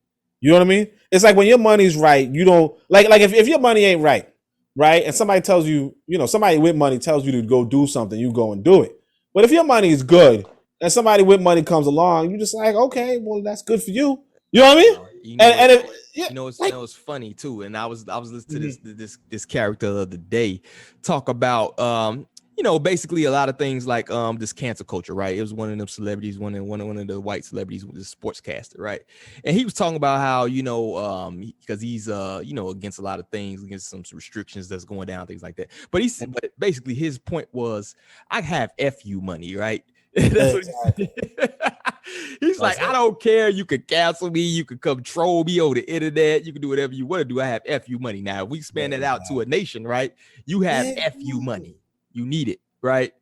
You know what I mean? It's like when your money's right, you don't like if your money ain't right, and somebody tells you, you know, somebody with money tells you to go do something, you go and do it. But if your money is good and somebody with money comes along, you just like, okay, well, that's good for you. You know what I mean? You know, And it, yeah, it's funny too. And I was listening to this character the other day talk about basically a lot of things like this cancel culture, right? It was one of them celebrities, one of the white celebrities, the sportscaster, right? And he was talking about how because he's against a lot of things, against some restrictions that's going down, things like that. But but basically his point was, I have FU money, right? That's what he said. He's like, I don't care. You could cancel me. You could come troll me over the internet. You can do whatever you want to do. I have FU money. Now, if we span that out to a nation, right? You have FU money. You need it, right?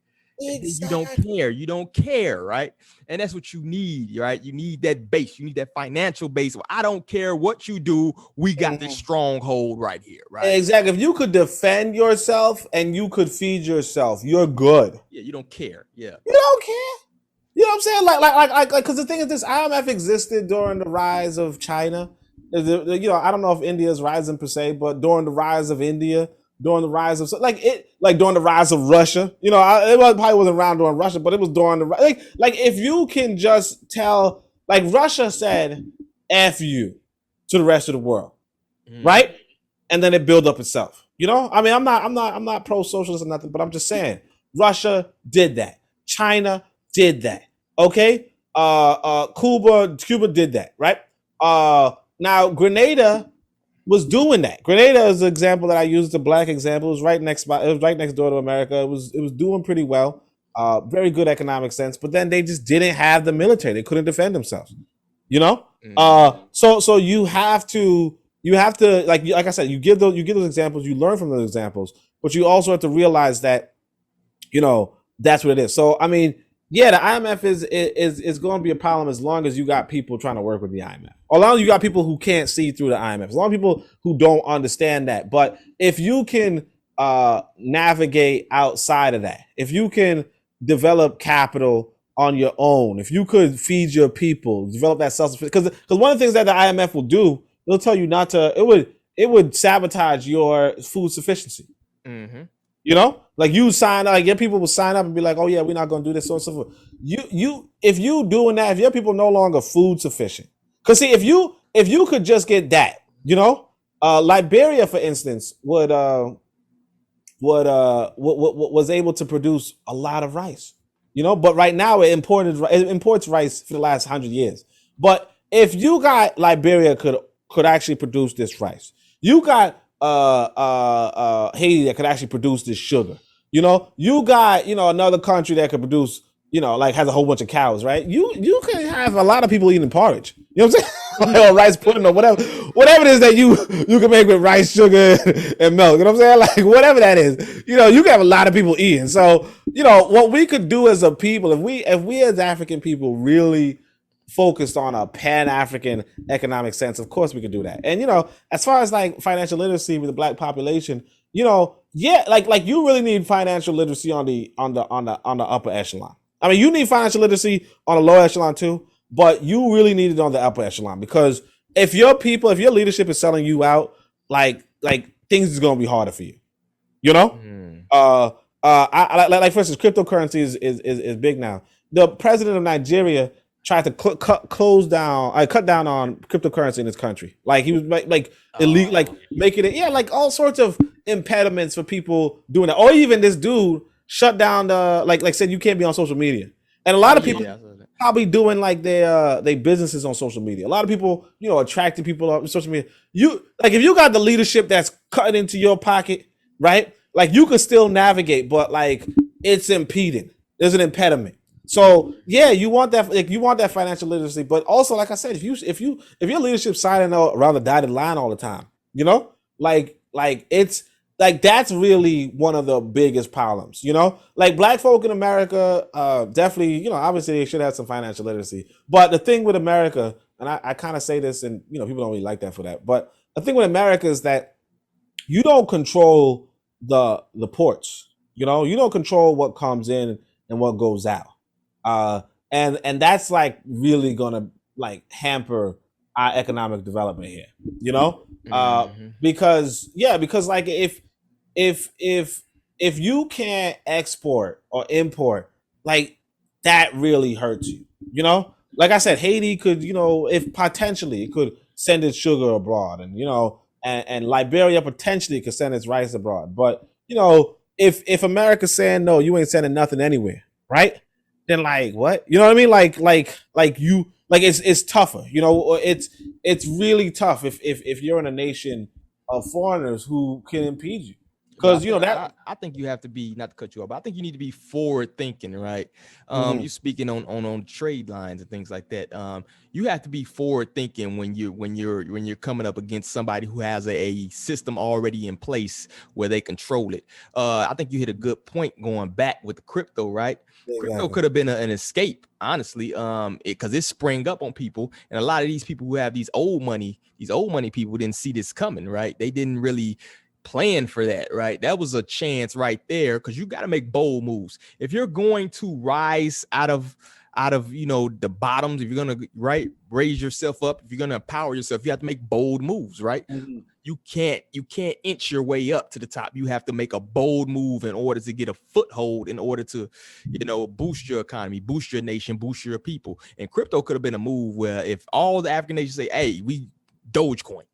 You don't care. You don't care, right? And that's what you need, right? You need that base. You need that financial base. I don't care what you do. We got this stronghold right here, right? Exactly. If you could defend yourself and you could feed yourself, you're good. Yeah, you don't care. Yeah. You don't care. You know what I'm saying? Like, because the thing is, this IMF existed during the rise of China. I don't know if India's rising per se, but during the rise of India, during the rise of during the rise of Russia, it probably wasn't around during Russia, but it was during the like if you can just tell, like Russia said, "F you" to the rest of the world, right? And then it built up itself. I mean, I'm not pro-socialist or nothing, but I'm just saying Russia did that. China did that. Okay. Cuba did that, right? Now Grenada was doing that. Grenada is an example that I used, a black example. It was right next door to America. It was doing pretty well. Very good economic sense, but then they just didn't have the military. They couldn't defend themselves. So you have to like I said, you give those examples, you learn from those examples, but you also have to realize that that's what it is. So I mean, yeah, the IMF is going to be a problem as long as you got people trying to work with the IMF. As long as you got people who can't see through the IMF. As long as people who don't understand that. But if you can navigate outside of that, if you can develop capital on your own, if you could feed your people, develop that self-sufficiency, because one of the things that the IMF will do, it'll tell you not to. It would sabotage your food sufficiency. Mm-hmm. Like you sign up, like your people will sign up and be like, oh yeah, we're not going to do this, so and so forth. If you doing that, if your people no longer food sufficient, because see, if you could just get that, Liberia, for instance, was able to produce a lot of rice, but right now it imports rice for the last 100 years. But if you got Liberia could actually produce this rice, you got Haiti that could actually produce this sugar. You got another country that could produce, like has a whole bunch of cows, right? You can have a lot of people eating porridge. You know what I'm saying? Or rice pudding or whatever it is that you can make with rice, sugar, and milk. You know what I'm saying? Like whatever that is, you can have a lot of people eating. So what we could do as a people, if we as African people really focused on a pan-African economic sense, of course we could do that. And as far as like financial literacy with the black population, like you really need financial literacy on the upper echelon. I mean, you need financial literacy on the lower echelon too, but you really need it on the upper echelon, because if your leadership is selling you out, like things is gonna be harder for you. Like for instance, cryptocurrency is big now. The president of Nigeria tried to cut down on cryptocurrency in this country. Like he was illegal, like making it, like all sorts of impediments for people doing that. Or even this dude shut down the said you can't be on social media. And a lot of people probably doing like their businesses on social media. A lot of people, attracting people on social media. If you got the leadership that's cutting into your pocket, right? Like you could still navigate, but like it's impeding. There's an impediment. So yeah, you want that financial literacy, but also, like I said, if your leadership signing around the dotted line all the time, like it's like that's really one of the biggest problems. Like black folk in America, definitely, obviously they should have some financial literacy. But the thing with America, and I kind of say this, and people don't really like that for that, but the thing with America is that you don't control the ports. You don't control what comes in and what goes out. And that's like really gonna like hamper our economic development here, because like if you can't export or import, like that really hurts you. You know, like I said, Haiti could, if potentially it could send its sugar abroad, and and Liberia potentially could send its rice abroad. But if America's saying no, you ain't sending nothing anywhere, right? Then like what? You know what I mean? Like it's tougher. It's really tough if you're in a nation of foreigners who can impede you. Because I think you have to be, not to cut you off, but I think you need to be forward thinking, right? You speaking on trade lines and things like that. You have to be forward thinking when you're coming up against somebody who has a system already in place where they control it. I think you hit a good point going back with the crypto, right? Exactly. Crypto could have been an escape, honestly, because it sprang up on people, and a lot of these people who have these old money people didn't see this coming, right? They didn't really plan for that, right? That was a chance right there, because you got to make bold moves if you're going to rise out of the bottoms. If you're gonna raise yourself up, if you're gonna empower yourself, you have to make bold moves, right? You can't inch your way up to the top. You have to make a bold move in order to get a foothold, in order to boost your economy, boost your nation, boost your people. And crypto could have been a move where if all the African nations say, hey, we Dogecoin,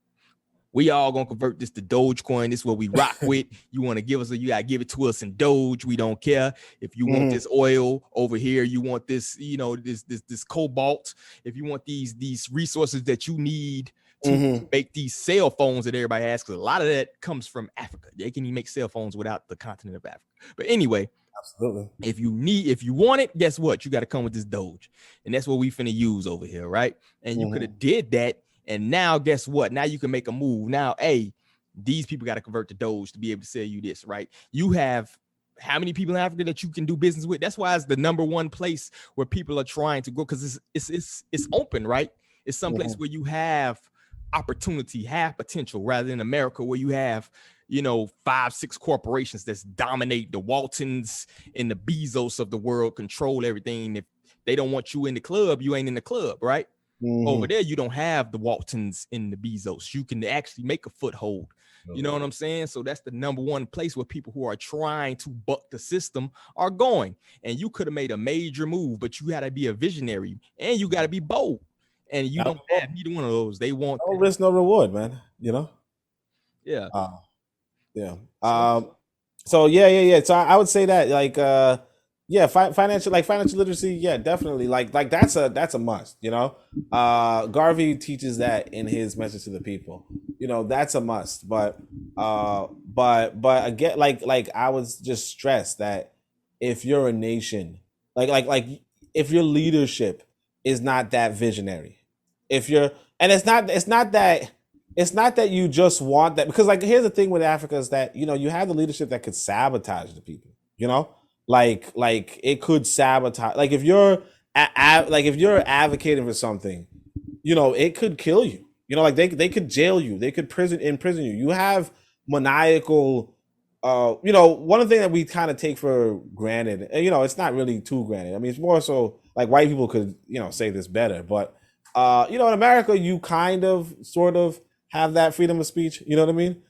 we all gonna convert this to Dogecoin. This is what we rock with. You want to give us, you gotta give it to us in Doge. We don't care. If you want this oil over here, you want this, this cobalt. If you want these resources that you need to make these cell phones that everybody has, because a lot of that comes from Africa. They can even make cell phones without the continent of Africa. But anyway, absolutely. If you want it, guess what? You got to come with this Doge, and that's what we finna use over here, right? And you could have did that. And now, guess what? Now you can make a move. Now, hey, these people got to convert to Doge to be able to sell you this, right? You have how many people in Africa that you can do business with? That's why it's the number one place where people are trying to go, because it's open, right? It's some place where you have opportunity, have potential, rather than America where you have 5-6 corporations that dominate. The Waltons and the Bezos of the world control everything. If they don't want you in the club, you ain't in the club, right? Over there, you don't have the Waltons and the Bezos. You can actually make a foothold. You know what I'm saying? So that's the number one place where people who are trying to buck the system are going. And you could have made a major move, but you got to be a visionary and you got to be bold. And you don't have either one of those. They want no risk, no reward, man. Yeah. Yeah. So yeah. So I would say that financial literacy, yeah, definitely. Like that's a must, Garvey teaches that in his message to the people. That's a must. But again, like I was just stressed that if you're a nation, like if your leadership is not that visionary, it's not that you just want that, because here's the thing with Africa is that you have the leadership that could sabotage the people, like it could sabotage, if you're advocating for something, it could kill you, they could jail you, they could imprison you. You have maniacal one of the things that we kind of take for granted, and it's not really too granted. I mean, it's more so like white people could say this better, but in America you kind of sort of have that freedom of speech. You know what I mean?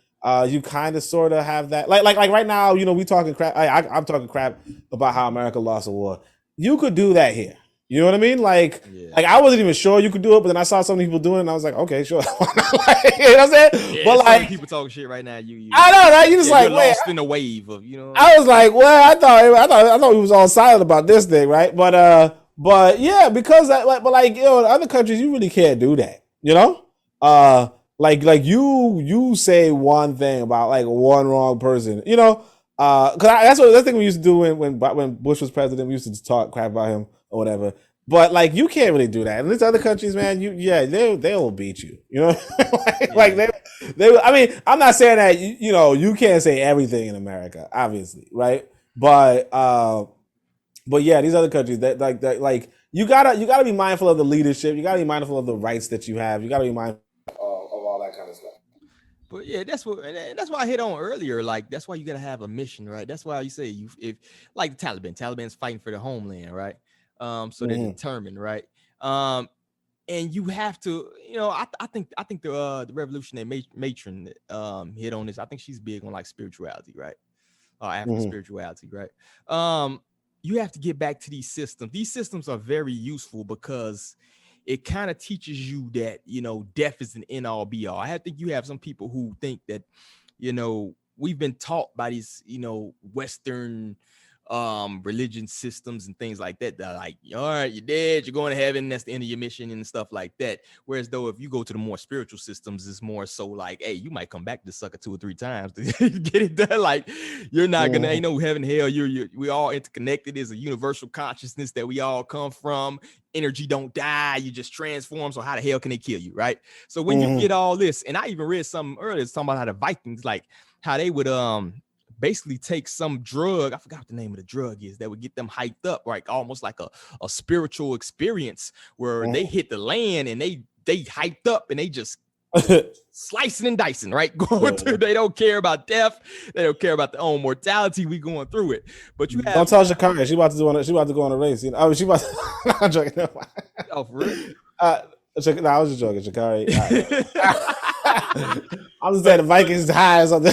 You kind of sort of have that. Like right now, we talking crap. I'm talking crap about how America lost a war. You could do that here. You know what I mean? Like I wasn't even sure you could do it, but then I saw some people doing it, and I was like, okay, sure. You know what I'm saying? Yeah, but people talking shit right now. I know, right? You just wait, lost in a wave of I was like, well, I thought he was all silent about this thing, right? But yeah, because in other countries you really can't do that. Like you say one thing about one wrong person, because that's the thing we used to do when Bush was president. We used to just talk crap about him or whatever. But you can't really do that. In these other countries, man, they'll beat you. They. I mean, I'm not saying that you can't say everything in America, obviously, right? But yeah, these other countries that you gotta be mindful of the leadership. You gotta be mindful of the rights that you have. You gotta be mindful of all that kind of stuff. But yeah, that's why I hit on earlier. That's why you gotta have a mission, right? That's why you say if like the Taliban's fighting for the homeland, right? So they're determined, right? And you have to, I think the revolutionary matron hit on this. I think she's big on spirituality, right? African spirituality, right? you have to get back to these systems. These systems are very useful because it kind of teaches you that, death is an end all be all. I think you have some people who think that, we've been taught by these, Western religion systems and things like that. They're like, all right, you're dead, you're going to heaven, that's the end of your mission and stuff like that. Whereas though, if you go to the more spiritual systems, it's more so like, hey, you might come back to sucker 2 or 3 times to get it done. Like, you're not gonna, ain't no heaven, hell. We all interconnected. There's a universal consciousness that we all come from. Energy don't die, you just transform. So how the hell can they kill you, right? So when you get all this, and I even read something earlier talking about how the Vikings, like how they would basically take some drug, I forgot what the name of the drug is, that would get them hyped up, like almost like a spiritual experience where they hit the land and they hyped up and they just slicing and dicing, right? Going through, they don't care about death, they don't care about their own mortality. We going through it. But you have, don't tell Shakari, she about to go on a race. She about to, no, I'm joking. Oh, for real? I was just joking, Shakari. I'm just saying the Vikings high or something.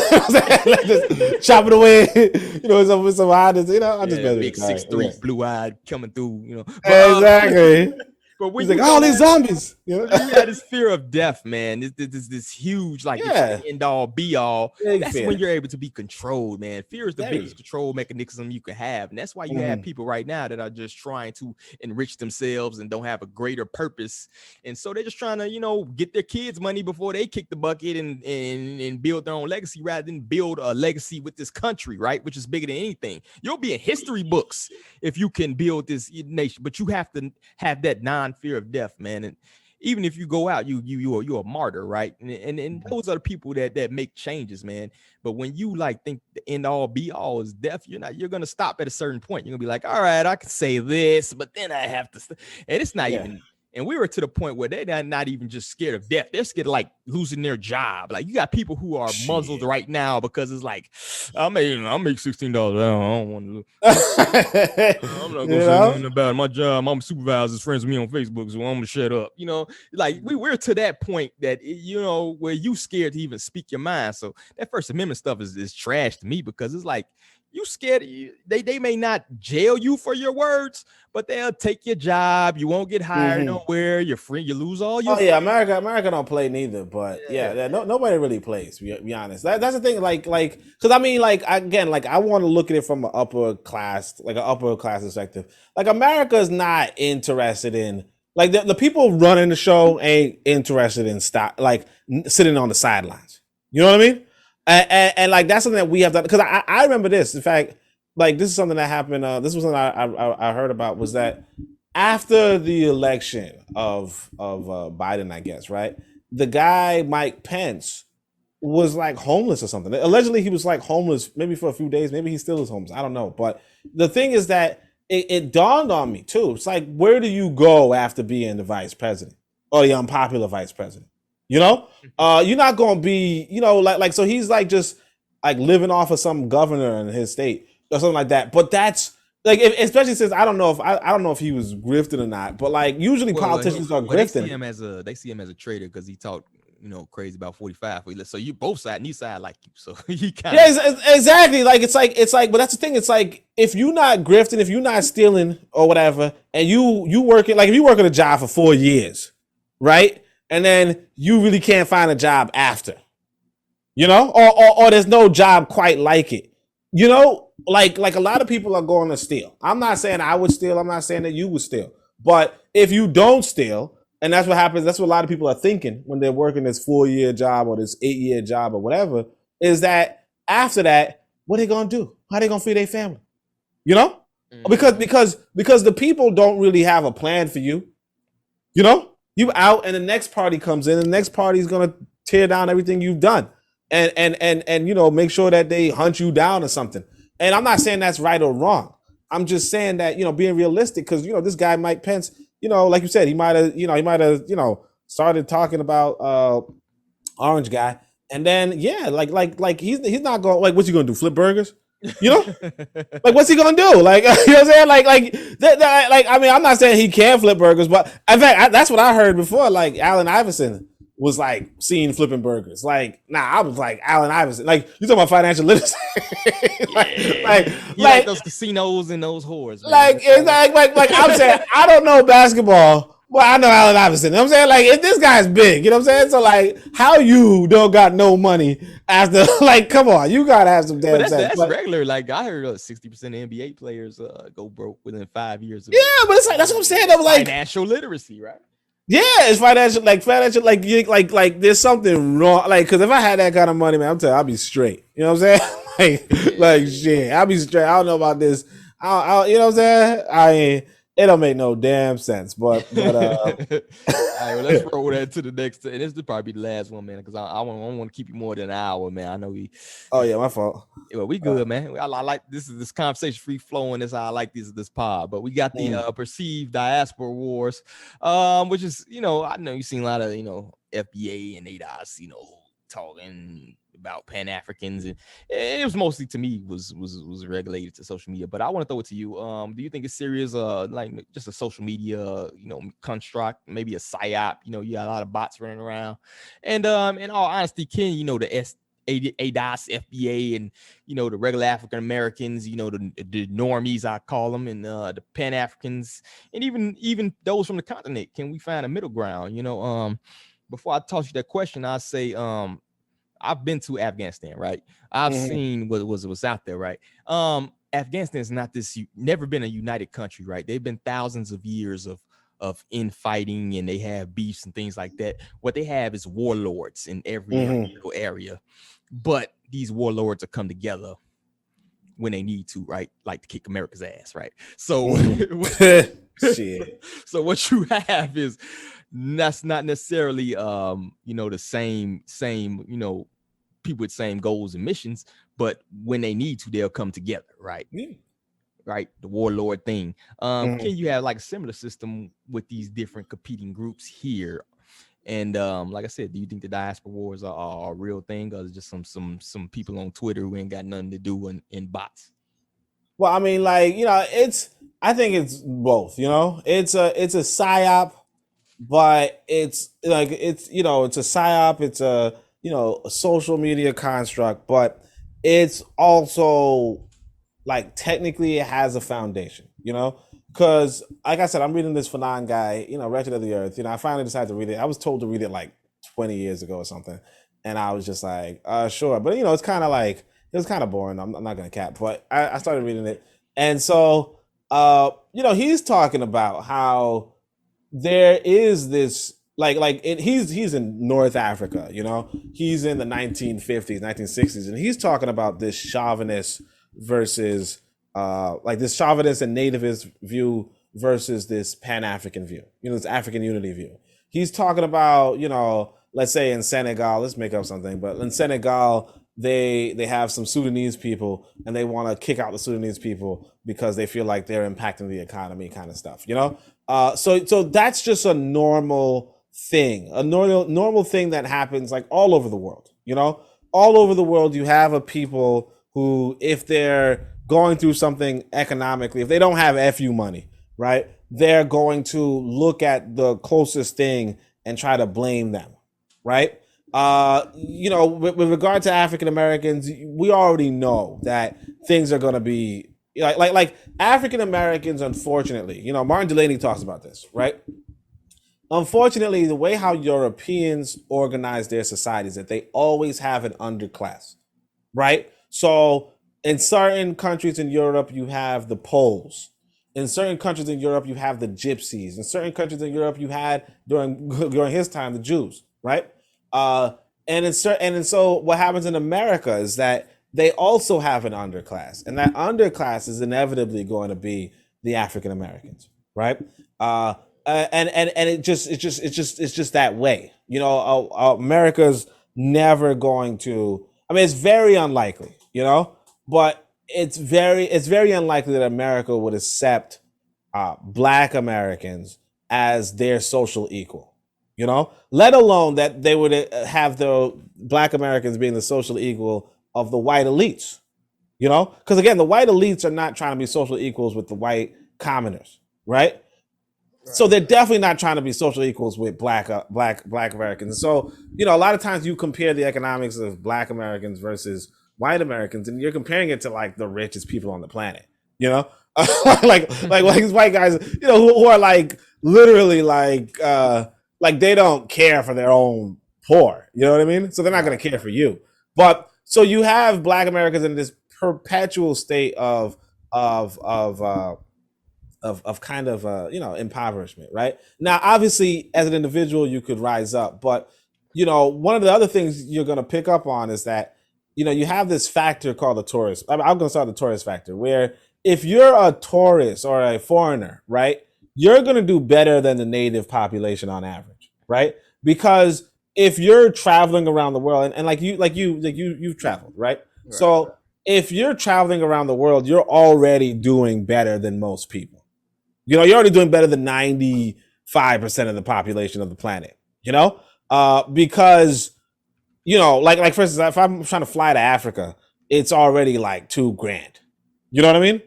Like just chopping away, some highness. I'm just big 6'3", blue-eyed coming through. Exactly. But when he's like, these zombies. You had this fear of death, man. This huge, like, end all be all. That's when you're able to be controlled, man. Fear is the biggest control mechanism you can have. And that's why you have people right now that are just trying to enrich themselves and don't have a greater purpose. And so they're just trying to, get their kids money before they kick the bucket and build their own legacy rather than build a legacy with this country, right? Which is bigger than anything. You'll be in history books if you can build this nation, but you have to have that fear of death, man. And even if you go out, you're a martyr, right? And those are the people that make changes, man. But when you think the end all be all is death, you're gonna stop at a certain point. You're gonna be like, all right, I can say this, but then I have to and it's not even. And we were to the point where they're not even just scared of death. They're scared of losing their job. Like, you got people who are muzzled right now because it's like, I'll make $16. I don't want to. I'm not gonna say nothing about my job. My supervisor's friends with me on Facebook, so I'm gonna shut up. We're to that point that where you scared to even speak your mind. So that First Amendment stuff is trash to me because it's like, you scared. They may not jail you for your words, but they'll take your job. You won't get hired nowhere. You're free. You lose all your. America don't play neither. But nobody really plays. To be honest, that's the thing. Because I want to look at it from an upper class perspective. Like, America is not interested in. Like, the people running the show ain't interested in sitting on the sidelines. You know what I mean? And that's something that we have done, because I remember this. In fact, this is something that happened. This was something I heard about, was that after the election of Biden, I guess, right? The guy Mike Pence was homeless or something. Allegedly, he was homeless maybe for a few days. Maybe he still is homeless. I don't know. But the thing is that it dawned on me too. It's like, where do you go after being the vice president or the unpopular vice president? You're not going to be, so he's just living off of some governor in his state or something like that. But that's especially since I don't know if he was grifting or not, but usually politicians are grifting. They see him as a traitor because he talked, crazy about 45. So you both side, neither side like you. So he kind of exactly. But that's the thing. It's like, if you're not grifting, if you're not stealing or whatever, and you working, if you work at a job for 4 years, right? And then you really can't find a job after, or there's no job quite like it, like a lot of people are going to steal. I'm not saying I would steal. I'm not saying that you would steal. But if you don't steal, and that's what happens, that's what a lot of people are thinking when they're working this 4-year job or this 8-year job or whatever, is that after that, what are they going to do? How are they going to feed their family? Because the people don't really have a plan for you, You out, and the next party comes in, and the next party is gonna tear down everything you've done, and make sure that they hunt you down or something. And I'm not saying that's right or wrong. I'm just saying that being realistic, because this guy Mike Pence, like you said, he might have started talking about Orange guy, and then he's not going, what's he gonna do? Flip burgers? What's he gonna do? You know what I'm saying? I'm not saying he can flip burgers, but in fact, that's what I heard before. Allen Iverson was like seen flipping burgers. Like, nah, I was like Allen Iverson. Like, you talking about financial literacy? like those casinos and those whores, man. Like I'm saying, I don't know basketball, but I know Allen Iverson. You know what I'm saying? Like, if this guy's big, you know what I'm saying? So like, how you don't got no money after, like, come on, you gotta have some damn sense. That's regular. Like, I heard 60% of NBA players go broke within 5 years. Yeah, but it's like, that's what I'm saying. Though, like financial literacy, right? Yeah, it's financial, like there's something wrong. Like, cause if I had that kind of money, man, I'm telling you, I'll be straight. You know what I'm saying? like shit, I'll be straight. I don't know about this. You know what I'm saying? It don't make no damn sense. But all right, well, let's roll that to the next. And this will probably be the last one, man, because I don't want to keep you more than an hour, man. I know we. Oh yeah, my fault. Well, we good, man. I like this conversation free flowing. That's how I like this pod. But we got the perceived diaspora wars, which is, I know you've seen a lot of FBA and ADOS, talking about Pan-Africans, and it was mostly, to me, was regulated to social media. But I want to throw it to you. Do you think it's serious, like just a social media, construct, maybe a psyop? You got a lot of bots running around, and in all honesty, can the ADOS, FBA, and the regular African Americans, the normies, I call them, and the Pan Africans, and even those from the continent, can we find a middle ground? Before I toss you that question, I say I've been to Afghanistan, right? I've seen what was out there, right? Afghanistan is not never been a united country, right? They've been thousands of years of infighting, and they have beefs and things like that. What they have is warlords in every area, but these warlords are come together when they need to, right? Like to kick America's ass, right? So, shit. So what you have is that's not necessarily the same people with same goals and missions, but when they need to, they'll come together, right? Right, the warlord thing. Can you have like a similar system with these different competing groups here? And like I said, do you think the diaspora wars are a real thing, or is it just some people on Twitter who ain't got nothing to do in bots? Well, I mean, like, I think it's both. It's a psyop, but it's like it's a psyop. It's a social media construct, but it's also like technically it has a foundation, because like I said, I'm reading this Fanon guy, Wretched of the Earth. I finally decided to read it. I was told to read it like 20 years ago or something, and I was just like, sure, but it's kind of like, it was kind of boring. I'm not gonna cap, but I started reading it, and so he's talking about how there is this he's in North Africa, he's in the 1950s, 1960s, and he's talking about this chauvinist versus this chauvinist and nativist view versus this Pan-African view, this African unity view. He's talking about, let's say in Senegal, let's make up something, but in Senegal, they have some Sudanese people and they want to kick out the Sudanese people because they feel like they're impacting the economy, kind of stuff, so that's just a normal thing, a normal thing that happens like all over the world. All over the world, you have a people who, if they're going through something economically, if they don't have FU money, right, they're going to look at the closest thing and try to blame them, right? With regard to African Americans, we already know that things are going to be like African Americans, unfortunately, Martin Delaney talks about this, right? Unfortunately, the way how Europeans organize their societies, that they always have an underclass, right? So in certain countries in Europe, you have the Poles. In certain countries in Europe, you have the Gypsies. In certain countries in Europe, you had during his time the Jews, right? And so what happens in America is that they also have an underclass, and that underclass is inevitably going to be the African Americans, right? And it's just that way. America's never going to. I mean, it's very unlikely, but it's very unlikely that America would accept Black Americans as their social equal, let alone that they would have the Black Americans being the social equal of the white elites, because again, the white elites are not trying to be social equals with the white commoners, right? So they're definitely not trying to be social equals with black Americans. So, you know, a lot of times you compare the economics of black Americans versus white Americans, and you're comparing it to like the richest people on the planet, you know, like these white guys, you know, who are like literally like they don't care for their own poor, you know what I mean? So they're not going to care for you. But so you have black Americans in this perpetual state of kind of you know, impoverishment, right? Now, obviously, as an individual, you could rise up, but you know, one of the other things you're going to pick up on is that, you know, you have this factor called the tourist. I'm going to start the tourist factor, where if you're a tourist or a foreigner, right, you're going to do better than the native population on average, right? Because if you're traveling around the world, and you've traveled, right? So if you're traveling around the world, you're already doing better than most people. You know, you're already doing better than 95% of the population of the planet, you know, because, you know, like for instance, if I'm trying to fly to Africa, it's already like $2,000. You know what I mean?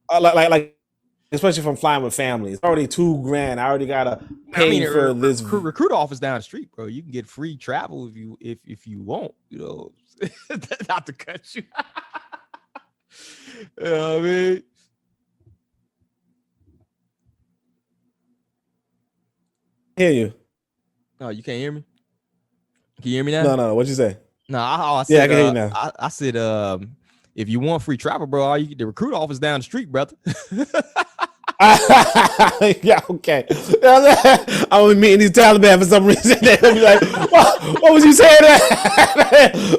Like especially if I'm flying with family, it's already $2,000. I already gotta pay for this. Recruit office down the street, bro. You can get free travel if you want. You know, not to cut you. You know what I mean? Hear you. No, you can't hear me. Can you hear me now? No. What'd you say? No, I said, yeah, I can hear you now. I said, if you want free travel, bro, all you get the recruit office down the street, brother. Yeah, okay. I was meeting these Taliban for some reason. They'll be like, what was you saying?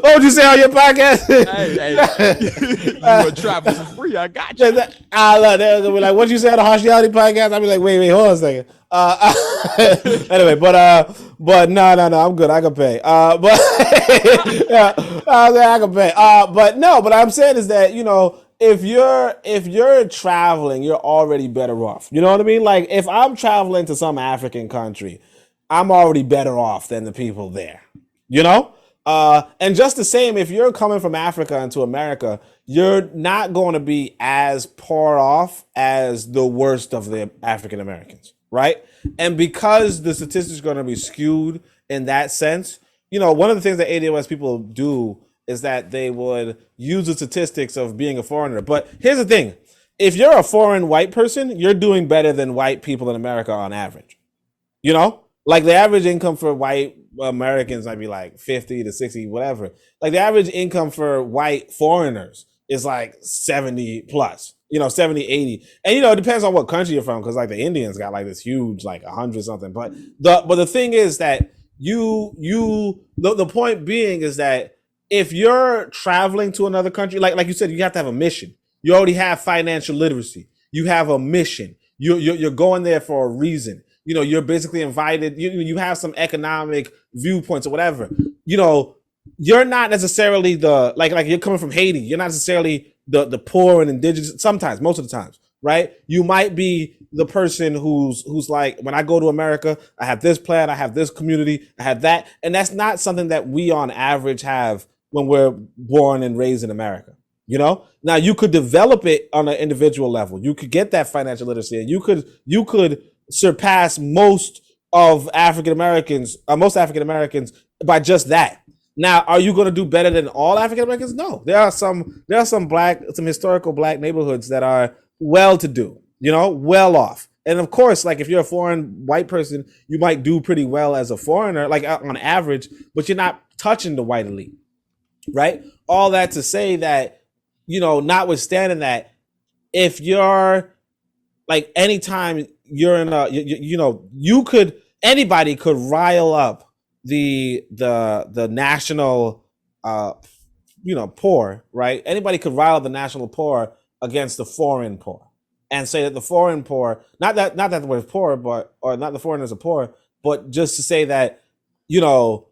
What would you say on your podcast? Hey, you want to travel for free? I got you. They'll be like, what you say on the Haitian podcast? I'll be like, wait, hold on a second. Anyway, but no, I'm good. I can pay. But yeah, I can pay. But I'm saying is that, you know, if you're traveling, you're already better off. You know what I mean? Like if I'm traveling to some African country, I'm already better off than the people there. You know? And just the same, if you're coming from Africa into America, you're not going to be as poor off as the worst of the African Americans, right? And because the statistics are going to be skewed in that sense, you know, one of the things that ADOS people do is that they would use the statistics of being a foreigner. But here's the thing. If you're a foreign white person, you're doing better than white people in America on average. You know, like the average income for white Americans might be like 50 to 60, whatever. Like the average income for white foreigners is like 70 plus, you know, 70, 80. And, you know, it depends on what country you're from, because like the Indians got like this huge, like 100 something. But the thing is that the point being is that if you're traveling to another country, like you said, you have to have a mission. You already have financial literacy. You have a mission. You're going there for a reason. You know, you're basically invited. You have some economic viewpoints or whatever. You know, you're not necessarily the like you're coming from Haiti. You're not necessarily the poor and indigenous. Sometimes, most of the times, right? You might be the person who's like, when I go to America, I have this plan, I have this community, I have that, and that's not something that we on average have when we're born and raised in America. You know, now you could develop it on an individual level. You could get that financial literacy, and you could surpass most African Americans by just that. Now, are you going to do better than all African Americans? No, there are some historical black neighborhoods that are well-to-do, you know, well off. And of course, like if you're a foreign white person, you might do pretty well as a foreigner, like on average, but you're not touching the white elite, right? All that to say that, you know, notwithstanding that, if you're like, anytime you're in anybody could rile up the national, poor, right? Anybody could rile up the national poor against the foreign poor and say that the foreign poor, not that we're poor, or not the foreigners are poor, but just to say that, you know,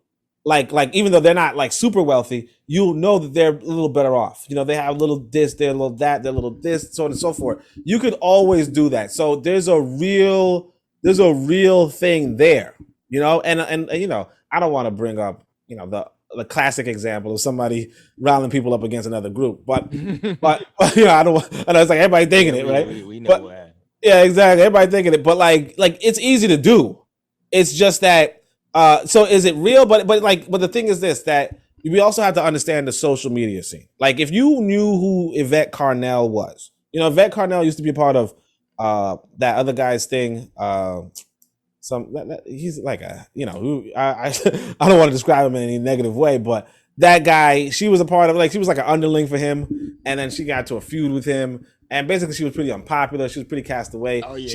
like even though they're not like super wealthy, you'll know that they're a little better off. You know, they have a little this, they're a little that, they're a little this, so on and so forth. You could always do that. So there's a real thing there, you know, and you know, I don't want to bring up, you know, the classic example of somebody riling people up against another group, but you know, I know it's like everybody thinking it, right? We know that. Yeah, exactly. Everybody thinking it, but like it's easy to do. It's just that. So is it real? But the thing is this, that we also have to understand the social media scene. Like if you knew who Yvette Carnell was, Yvette Carnell used to be a part of that other guy's thing. He's like I don't want to describe him in any negative way, but that guy, she was a part of, like, she was like an underling for him, and then she got to a feud with him, and basically she was pretty unpopular. She was pretty cast away. Oh yeah,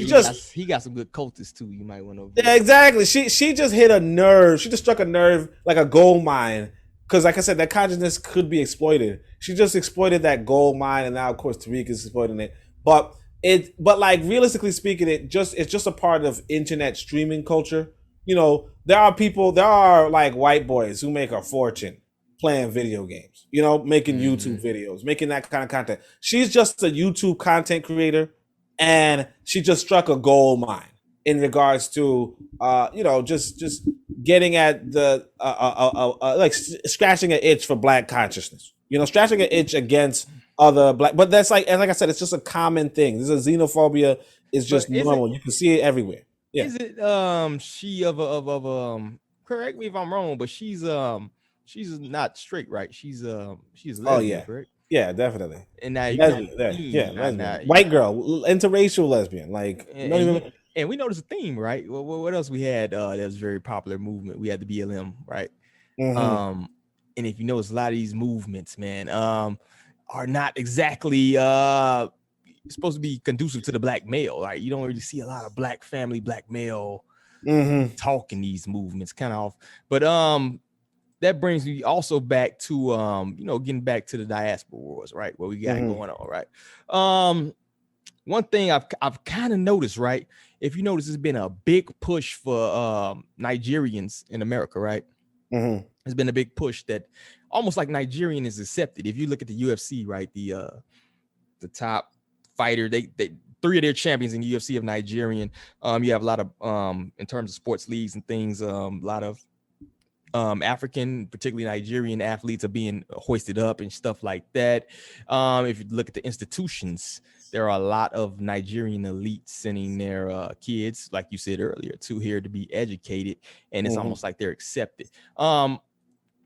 he got some good cultists too. You might want to. Yeah, exactly. She just hit a nerve. She just struck a nerve like a gold mine. Because, like I said, that consciousness could be exploited. She just exploited that gold mine, and now, of course, Tariq is exploiting it. But like, realistically speaking, it's just a part of internet streaming culture. There are like white boys who make a fortune playing video games. Making YouTube videos, making that kind of content. She's just a YouTube content creator, and she just struck a gold mine in regards to just getting at the like scratching an itch for black consciousness, scratching an itch against other black, but that's like, and like I said, it's just a common thing. This is xenophobia is just normal. You can see it everywhere. Yeah. Is it she of correct me if I'm wrong, but she's not straight, right? She's lesbian, oh yeah, correct? Yeah, definitely. And now lesbian. White girl, interracial lesbian, like and we noticed a theme, right? What else we had that was a very popular movement? We had the BLM, right? And if you notice, a lot of these movements, man, are not exactly supposed to be conducive to the black male. Like, you don't really see a lot of black family, black male talk in these movements, kind of off. But that brings me also back to getting back to the diaspora wars, right? What we got going on, right? One thing I've kind of noticed, right? If you notice, there's been a big push for Nigerians in America, right? There's been a big push that almost like Nigerian is accepted. If you look at the UFC, right, the top fighter, they 3 of their champions in the UFC of Nigerian. You have a lot of in terms of sports leagues and things, a lot of African, particularly Nigerian athletes are being hoisted up and stuff like that. If you look at the institutions, there are a lot of Nigerian elites sending their kids, like you said earlier, to here to be educated, and it's almost like they're accepted.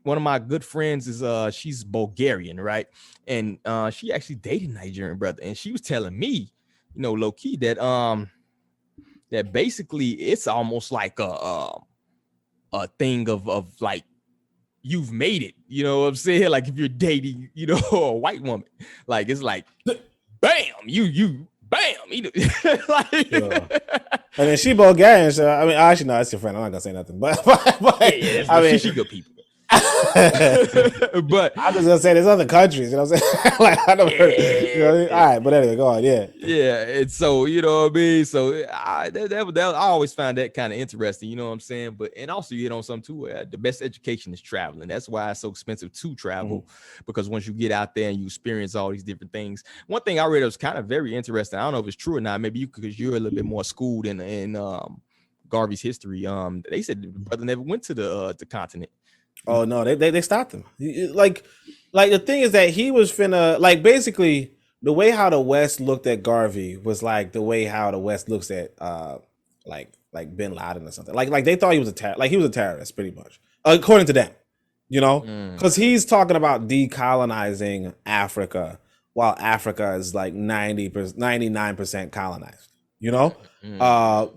One of my good friends is she's Bulgarian, right? And she actually dated a Nigerian brother, and she was telling me, low key, that that basically it's almost like a thing of like, you've made it, you know what I'm saying? Like if you're dating, a white woman, like it's like, bam, you bam, like, and then she Bulgarian, so I mean, actually no, that's your friend. I'm not gonna say nothing, but yeah, I mean, she good people. But I'm just gonna say there's other countries, what I'm saying? Like I never heard, all right, but anyway, go on. Yeah, and so you know what I mean. So I always found that kind of interesting, you know what I'm saying. But and also you hit on something too. The best education is traveling. That's why it's so expensive to travel, because once you get out there and you experience all these different things. One thing I read that was kind of very interesting. I don't know if it's true or not. Maybe because you're a little bit more schooled in Garvey's history. They said the brother never went to the continent. Oh no, they stopped him. Like the thing is that he was finna, like, basically the way how the West looked at Garvey was like the way how the West looks at like Bin Laden or something. Like they thought he was a terrorist pretty much, according to them. Because he's talking about decolonizing Africa while Africa is like 99% colonized.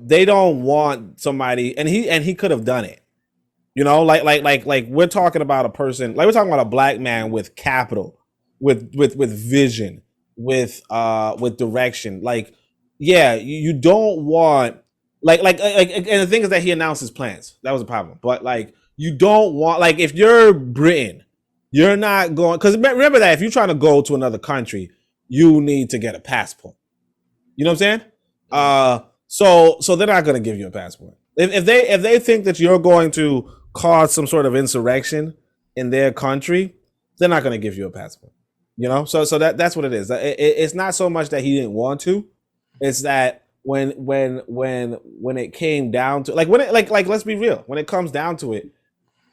They don't want somebody, and he could have done it. Like we're talking about a person, like we're talking about a black man with capital, with vision, with direction. Like, yeah, you don't want like, and the thing is that he announced his plans. That was a problem. But like, you don't want, like, if you're Britain, you're not going, because remember that if you're trying to go to another country, you need to get a passport. You know what I'm saying? So they're not going to give you a passport. If they think that you're going to cause some sort of insurrection in their country, they're not going to give you a passport. So that's what it is. It's not so much that he didn't want to. It's that when it came down to, like, let's be real, when it comes down to it,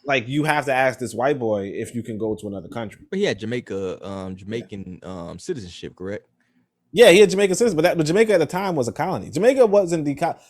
like, you have to ask this white boy if you can go to another country. But he had Jamaican citizenship, correct? Yeah, he had Jamaican citizen, but Jamaica at the time was a colony. Jamaica wasn't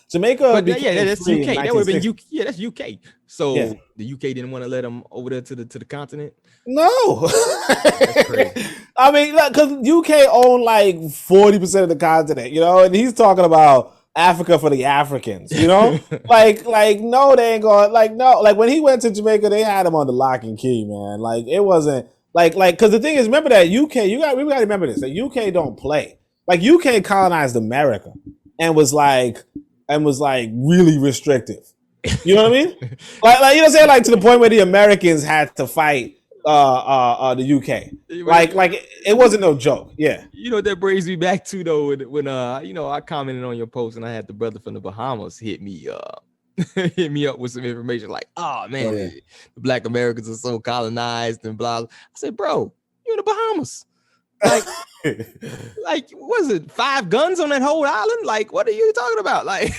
Jamaica. But became that's free UK. in That would have been 1960. UK. Yeah, that's UK. So Yeah. the UK didn't want to let him over there to the continent. No, That's crazy. I mean, because UK owned like 40% of the continent, and he's talking about Africa for the Africans, like no, they ain't going, like no, like when he went to Jamaica, they had him on the lock and key, man. Like it wasn't like because the thing is, remember that UK, we got to remember this, that UK don't play. Like UK colonized America and was like really restrictive. You know what I mean? like you know what I'm saying? Like to the point where the Americans had to fight the UK. Like it wasn't no joke. Yeah. You know what that brings me back to though, when I commented on your post and I had the brother from the Bahamas hit me up with some information like, oh man, the Black Americans are so colonized and blah. I said, bro, you're in the Bahamas. Like, like was it 5 guns on that whole island? Like, what are you talking about? Like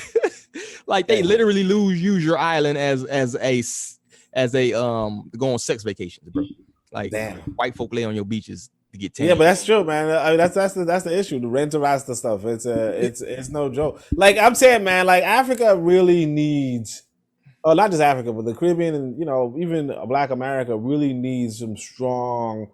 they literally use your island as a go on sex vacations, bro. Like white folk lay on your beaches to get tan. Yeah, but that's true, man. I mean, that's the issue. The rent-a-rasta stuff. It's no joke. Like I'm saying, man. Like Africa really needs, not just Africa, but the Caribbean and even Black America really needs some strong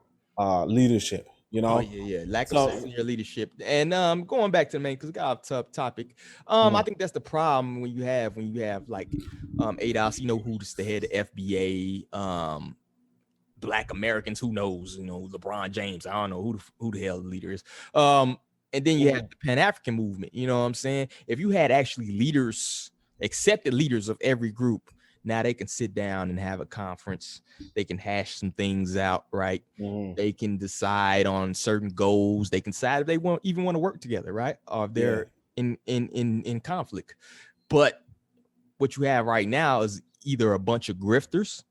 leadership. Oh yeah. Lack of senior leadership. And going back to the main, because we got a tough topic. I think that's the problem when you have like ADOS, who's the head of FBA, Black Americans, who knows, LeBron James, I don't know who the hell the leader is. And then you have the Pan-African movement, you know what I'm saying? If you had actually accepted leaders of every group, now they can sit down and have a conference. They can hash some things out, right? They can decide on certain goals. They can decide if they want to work together, right? Or if they're in conflict. But what you have right now is either a bunch of grifters,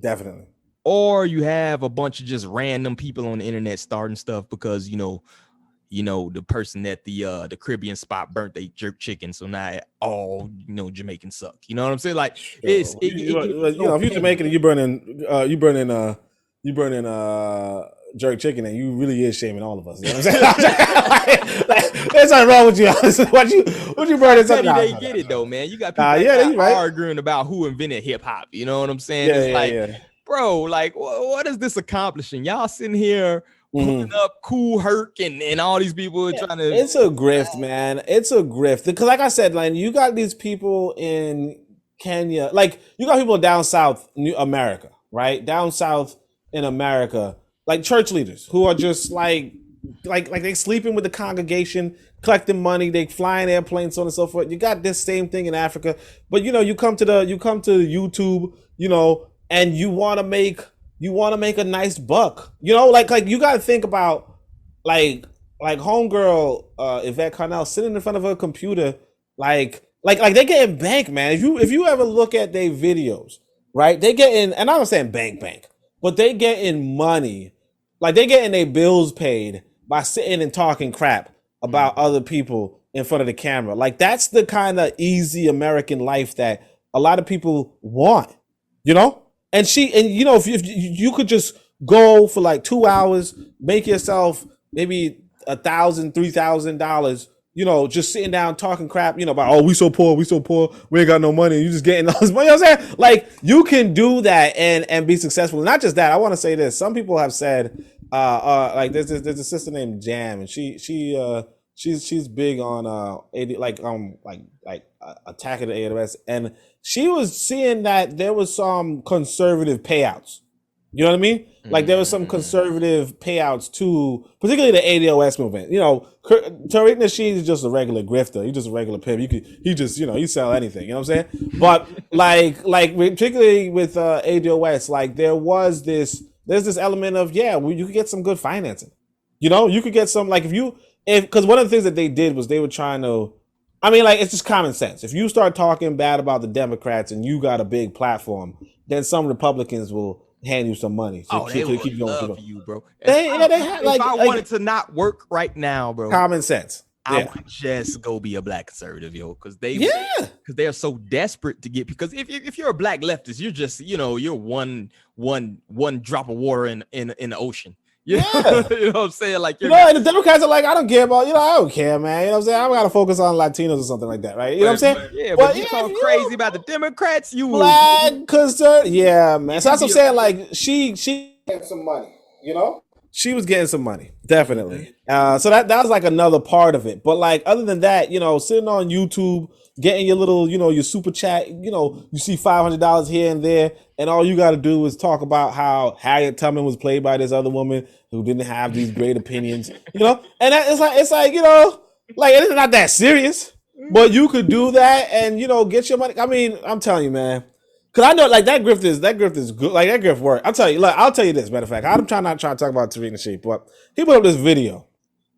definitely, or you have a bunch of just random people on the internet starting stuff because the person at the Caribbean spot burnt they jerk chicken, so now all Jamaicans suck. You know what I'm saying? Like if you're Jamaican and you burning jerk chicken, and you really is shaming all of us. You know what I'm saying? like, there's nothing wrong with you. What you burning? They get it though, man. You got people arguing about who invented hip hop. You know what I'm saying? Bro, like what is this accomplishing? Y'all sitting here putting up Cool Herc and all these people trying to. It's a grift, man. It's a grift because, like I said, like you got these people in Kenya, like you got people down south, America, right? Down south in America, like church leaders who are just like they sleeping with the congregation, collecting money, they flying airplanes, so on and so forth. You got this same thing in Africa, but you come to YouTube, and you want to make a nice buck, like you got to think about like homegirl Yvette Carnell sitting in front of her computer, like they getting bank, man. If you ever look at their videos, right, they getting, and I'm not saying bank, but they getting money, like they getting their bills paid by sitting and talking crap about other people in front of the camera. Like that's the kind of easy American life that a lot of people want, And if you could just go for like 2 hours, make yourself maybe $1,000, $3,000, just sitting down talking crap, about, we so poor, we ain't got no money. You just getting all this money. You know what I'm saying? Like you can do that and be successful. Not just that. I want to say this. Some people have said, like there's a sister named Jam, and she's big on attacking the AWS, and she was seeing that there was some conservative payouts. You know what I mean? Like there was some conservative payouts to, particularly the ADOS movement. Tariq Nasheed is just a regular grifter. He's just a regular pimp. He sell anything. You know what I'm saying? But like particularly with ADOS, like there's this element of you could get some good financing. You could get some, like because one of the things that they did was they were trying to, it's just common sense. If you start talking bad about the Democrats and you got a big platform, then some Republicans will hand you some money to keep going. Love you, bro. If I wanted to not work right now, bro. Common sense. I would just go be a black conservative, because they are so desperate to get, because if you're a black leftist, you're just you're one drop of water in the ocean. You know, you know what I'm saying? Like, and the Democrats are like, I don't care about, I don't care, man. You know what I'm saying? I gotta focus on Latinos or something like that, right? You know what I'm saying? Yeah, but you talk crazy about the Democrats, you black concern. Yeah, man. So that's what I'm saying. Like, she getting some money, She was getting some money, definitely. So that was like another part of it. But like, other than that, sitting on YouTube, getting your little, your super chat, you see $500 here and there, and all you got to do is talk about how Harriet Tubman was played by this other woman who didn't have these great opinions, and it's like, like it's not that serious, but you could do that and get your money. I mean, I'm telling you, man. Cause I know like that grift is good. Like that grift work. I'll tell you this. Matter of fact, I'm not trying to talk about Tariq Nasheed, but he put up this video,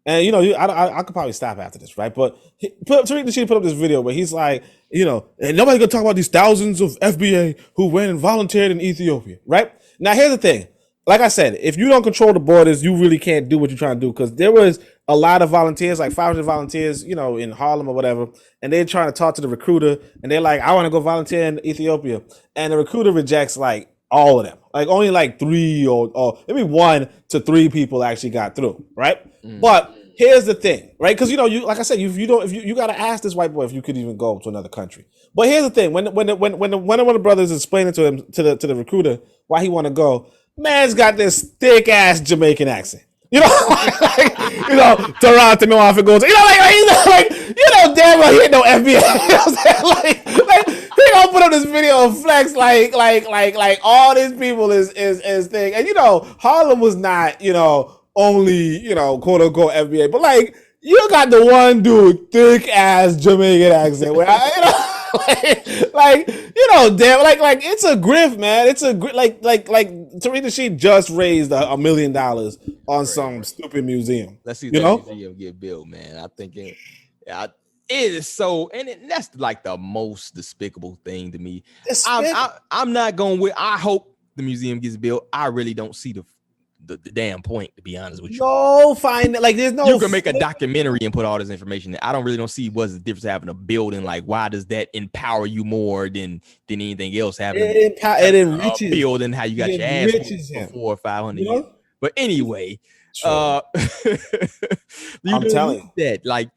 and I could probably stop after this, right? But Tariq Nasheed put up this video where he's like, and nobody's gonna talk about these thousands of FBA who went and volunteered in Ethiopia, right? Now here's the thing. Like I said, if you don't control the borders, you really can't do what you're trying to do. Because there was a lot of volunteers, like 500 volunteers, in Harlem or whatever, and they're trying to talk to the recruiter, and they're like, I want to go volunteer in Ethiopia. And the recruiter rejects like all of them. Like only like 3 or maybe 1 to 3 people actually got through, right? But here's the thing, right? Because you like I said, you got to ask this white boy if you could even go to another country. But here's the thing: when one of the brothers is explaining to him to the recruiter why he want to go, man's got this thick ass Jamaican accent. Toronto, no off it goes. Damn well he ain't no FBI. Like he gonna put up this video and flex like all these people is thing. And Harlem was not only quote unquote FBA, but like you got the one dude thick ass Jamaican accent where damn, like it's a grift, man. It's a like Tariq Nasheed just raised $1 million on some stupid museum. Let's see that museum get built, man. I think it is so, and that's like the most despicable thing to me. I'm not going with. I hope the museum gets built. I really don't see the damn point, to be honest with you. No, fine. Like there's no. You can make a documentary and put all this information. I don't see what's the difference having a building. Like, why does that empower you more than anything else? Having it enriches a building, how you got your ass for 400 or 500 years. But anyway, I'm telling you that like,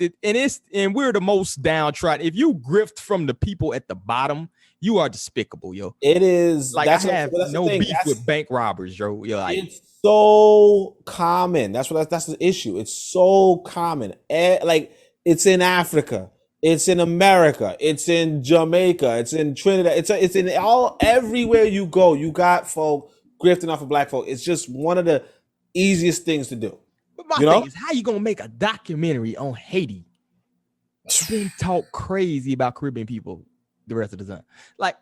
and we're the most downtrodden. If you grift from the people at the bottom, you are despicable, yo. It is like I have no beef with bank robbers, yo. You're like. It's so common. That's the issue. It's so common. Like it's in Africa, it's in America, it's in Jamaica, it's in Trinidad. It's in everywhere you go. You got folk grifting off of black folk. It's just one of the easiest things to do. But my thing is, how you gonna make a documentary on Haiti? Then talk crazy about Caribbean people the rest of the time. Like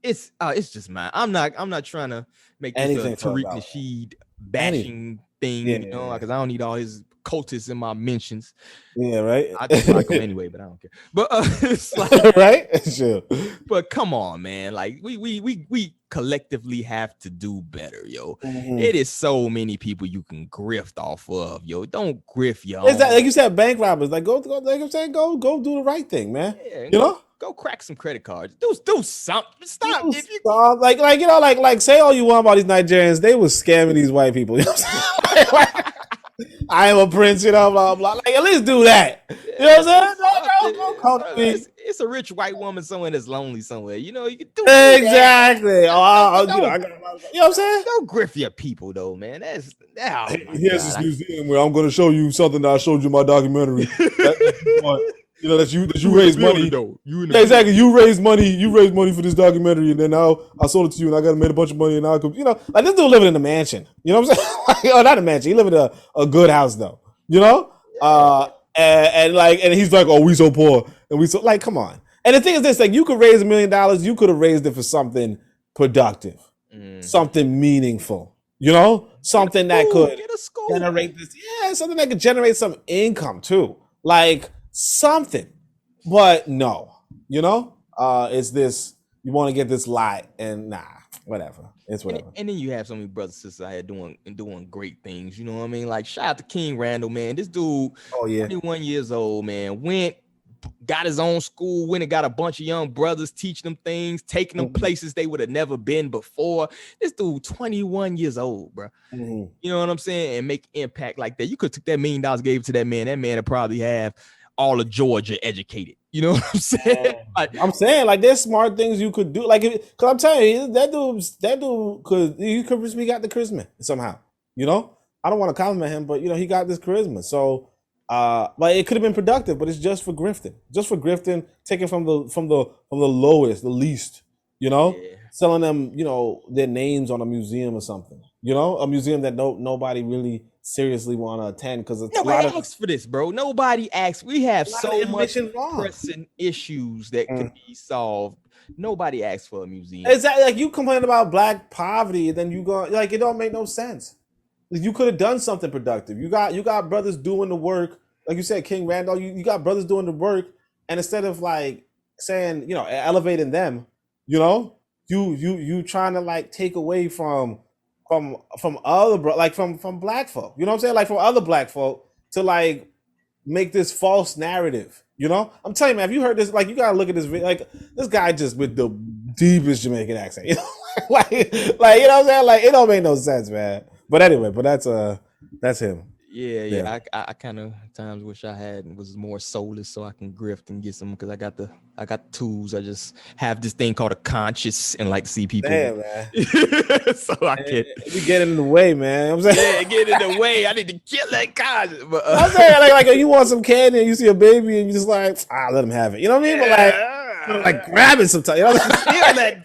it's just mine. I'm not trying to make this a Tariq Nasheed bashing thing, because I don't need all his cultists in my mentions. Yeah, right. I just like him anyway, but I don't care. But it's like, right, sure. But come on, man. Like we collectively have to do better, yo. It is so many people you can grift off of, yo. Don't grift, yo. Like you said, bank robbers. Like go. Like I'm saying, go do the right thing, man. Yeah, Go crack some credit cards. Do something. Stop. Like say all you want about these Nigerians. They was scamming these white people. You know what I'm saying? I am a prince, blah blah. Like at least do that. You know what I'm saying? It's a rich white woman somewhere that's lonely somewhere. You can do exactly. You know what I'm saying? Don't grift your people though, man. Here's this museum where I'm going to show you something that I showed you in my documentary. That you raised money. Exactly. You raised money for this documentary, and then now I sold it to you, and I got made a bunch of money, and now like this dude living in a mansion. You know what I'm saying? Not a mansion. He living in a good house though. And he's like, oh, we so poor, and we so like, come on. And the thing is this: like, you could raise $1 million, you could have raised it for something productive, something meaningful. Something that could generate this. Yeah, something that could generate some income too. Like. Something, but no, it's this. You want to get this lot, and whatever. It's whatever. And then you have so many brothers and sisters out here doing great things. You know what I mean? Like shout out to King Randall, man. This dude, 21 years old, man, went got his own school, went and got a bunch of young brothers, teaching them things, taking them places they would have never been before. This dude, 21 years old, bro. You know what I'm saying? And make impact like that. You could took that $1 million, gave it to that man. That man would probably have all of Georgia educated. You know what I'm saying? I'm saying, like, there's smart things you could do. Like, because I'm telling you, that dude could speak out the charisma somehow. You know, I don't want to compliment him, but you know, he got this charisma. So, but it could have been productive, but it's just for grifting, taking from the lowest, the least. You know, selling them, you know, their names on a museum or something. You know, a museum that nobody really seriously want to attend because it's nobody asks for this, bro. Nobody asks. We have so much pressing issues that could be solved. Nobody asks for a museum. Exactly. Like, you complain about black poverty, and then you go, like, it don't make no sense. You could have done something productive. You got brothers doing the work, like you said, King Randall. You got brothers doing the work, and instead of like saying, you know, elevating them, you know, you trying to like take away from other like from black folk. You know what I'm saying? Like, from other black folk to like make this false narrative. You know, I'm telling you, man. Have you heard this? Like, you gotta look at this video. Like, this guy just with the deepest Jamaican accent. You know, like you know what I'm saying? Like, it don't make no sense, man. But anyway, that's him. Yeah. I kind of times wish I was more soulless so I can grift and get some, because I got the tools. I just have this thing called a conscience and like to see people. Damn, man. So I can't. You get in the way, man. I'm saying, yeah, get in the way. I need to kill that conscience. But I'm saying, like you want some candy and you see a baby and you just like, let him have it. You know what I mean? But like grab it sometimes. You know what I'm saying?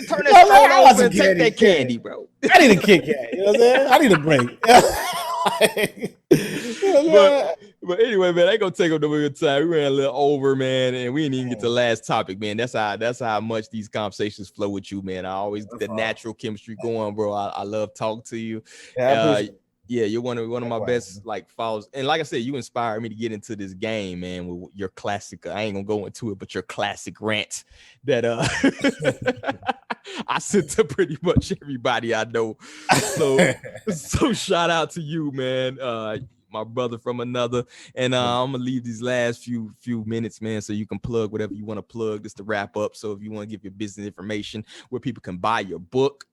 Turn that phone over and take that candy, bro. I need a Kit Kat. You know what I'm saying? I need a break. But anyway, man, I ain't gonna take up the real time. We ran a little over, man, and we didn't even get to the last topic, man. That's how much these conversations flow with you, man. I always get the natural chemistry going, bro. I love talking to you. Yeah, you're one of my best like followers, and like I said, you inspired me to get into this game, man. With your classic, I ain't gonna go into it, but your classic rant that I sent to pretty much everybody I know. So shout out to you, man. My brother from another, and I'm gonna leave these last few minutes, man, so you can plug whatever you want to plug. Just to wrap up. So if you want to give your business information, where people can buy your book,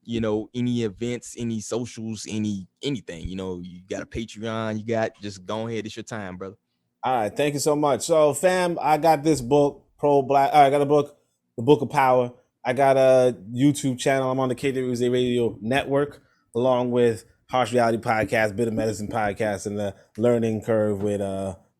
you know, any events, any socials, anything, you know, you got a Patreon, just go ahead. It's your time, brother. All right. Thank you so much. So, fam, I got this book, Pro-Black. I got a book, The Book of Power. I got a YouTube channel. I'm on the KWZ Radio Network, along with Harsh Reality Podcast, Bit of Medicine Podcast, and the Learning Curve with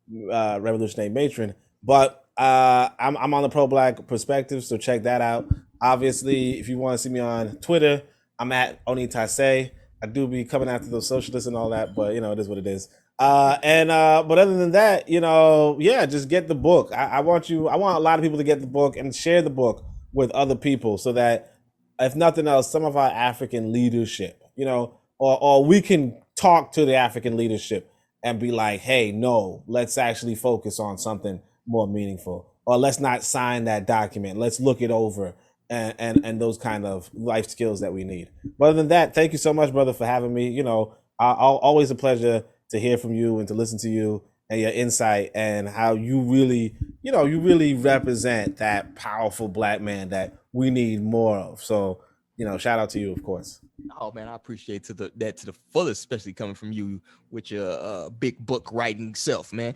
Revolutionary Matron. But I'm on the Pro-Black Perspective, so check that out. Obviously, if you want to see me on Twitter, I'm at Onitaset. I do be coming after those socialists and all that, but you know, it is what it is. But other than that, you know, yeah, just get the book. I want a lot of people to get the book and share the book with other people, so that if nothing else, some of our African leadership, you know, or we can talk to the African leadership and be like, hey, no, let's actually focus on something more meaningful, or let's not sign that document. Let's look it over. And those kind of life skills that we need. But other than that, thank you so much, brother, for having me. You know, always a pleasure to hear from you and to listen to you and your insight and how you really represent that powerful black man that we need more of. So, you know, shout out to you, of course. Oh man, I appreciate that to the fullest, especially coming from you with your big book writing self, man.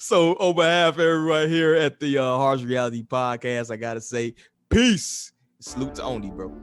So on behalf of everyone here at the Harsh Reality Podcast, I gotta say peace. Salute to Oni, bro.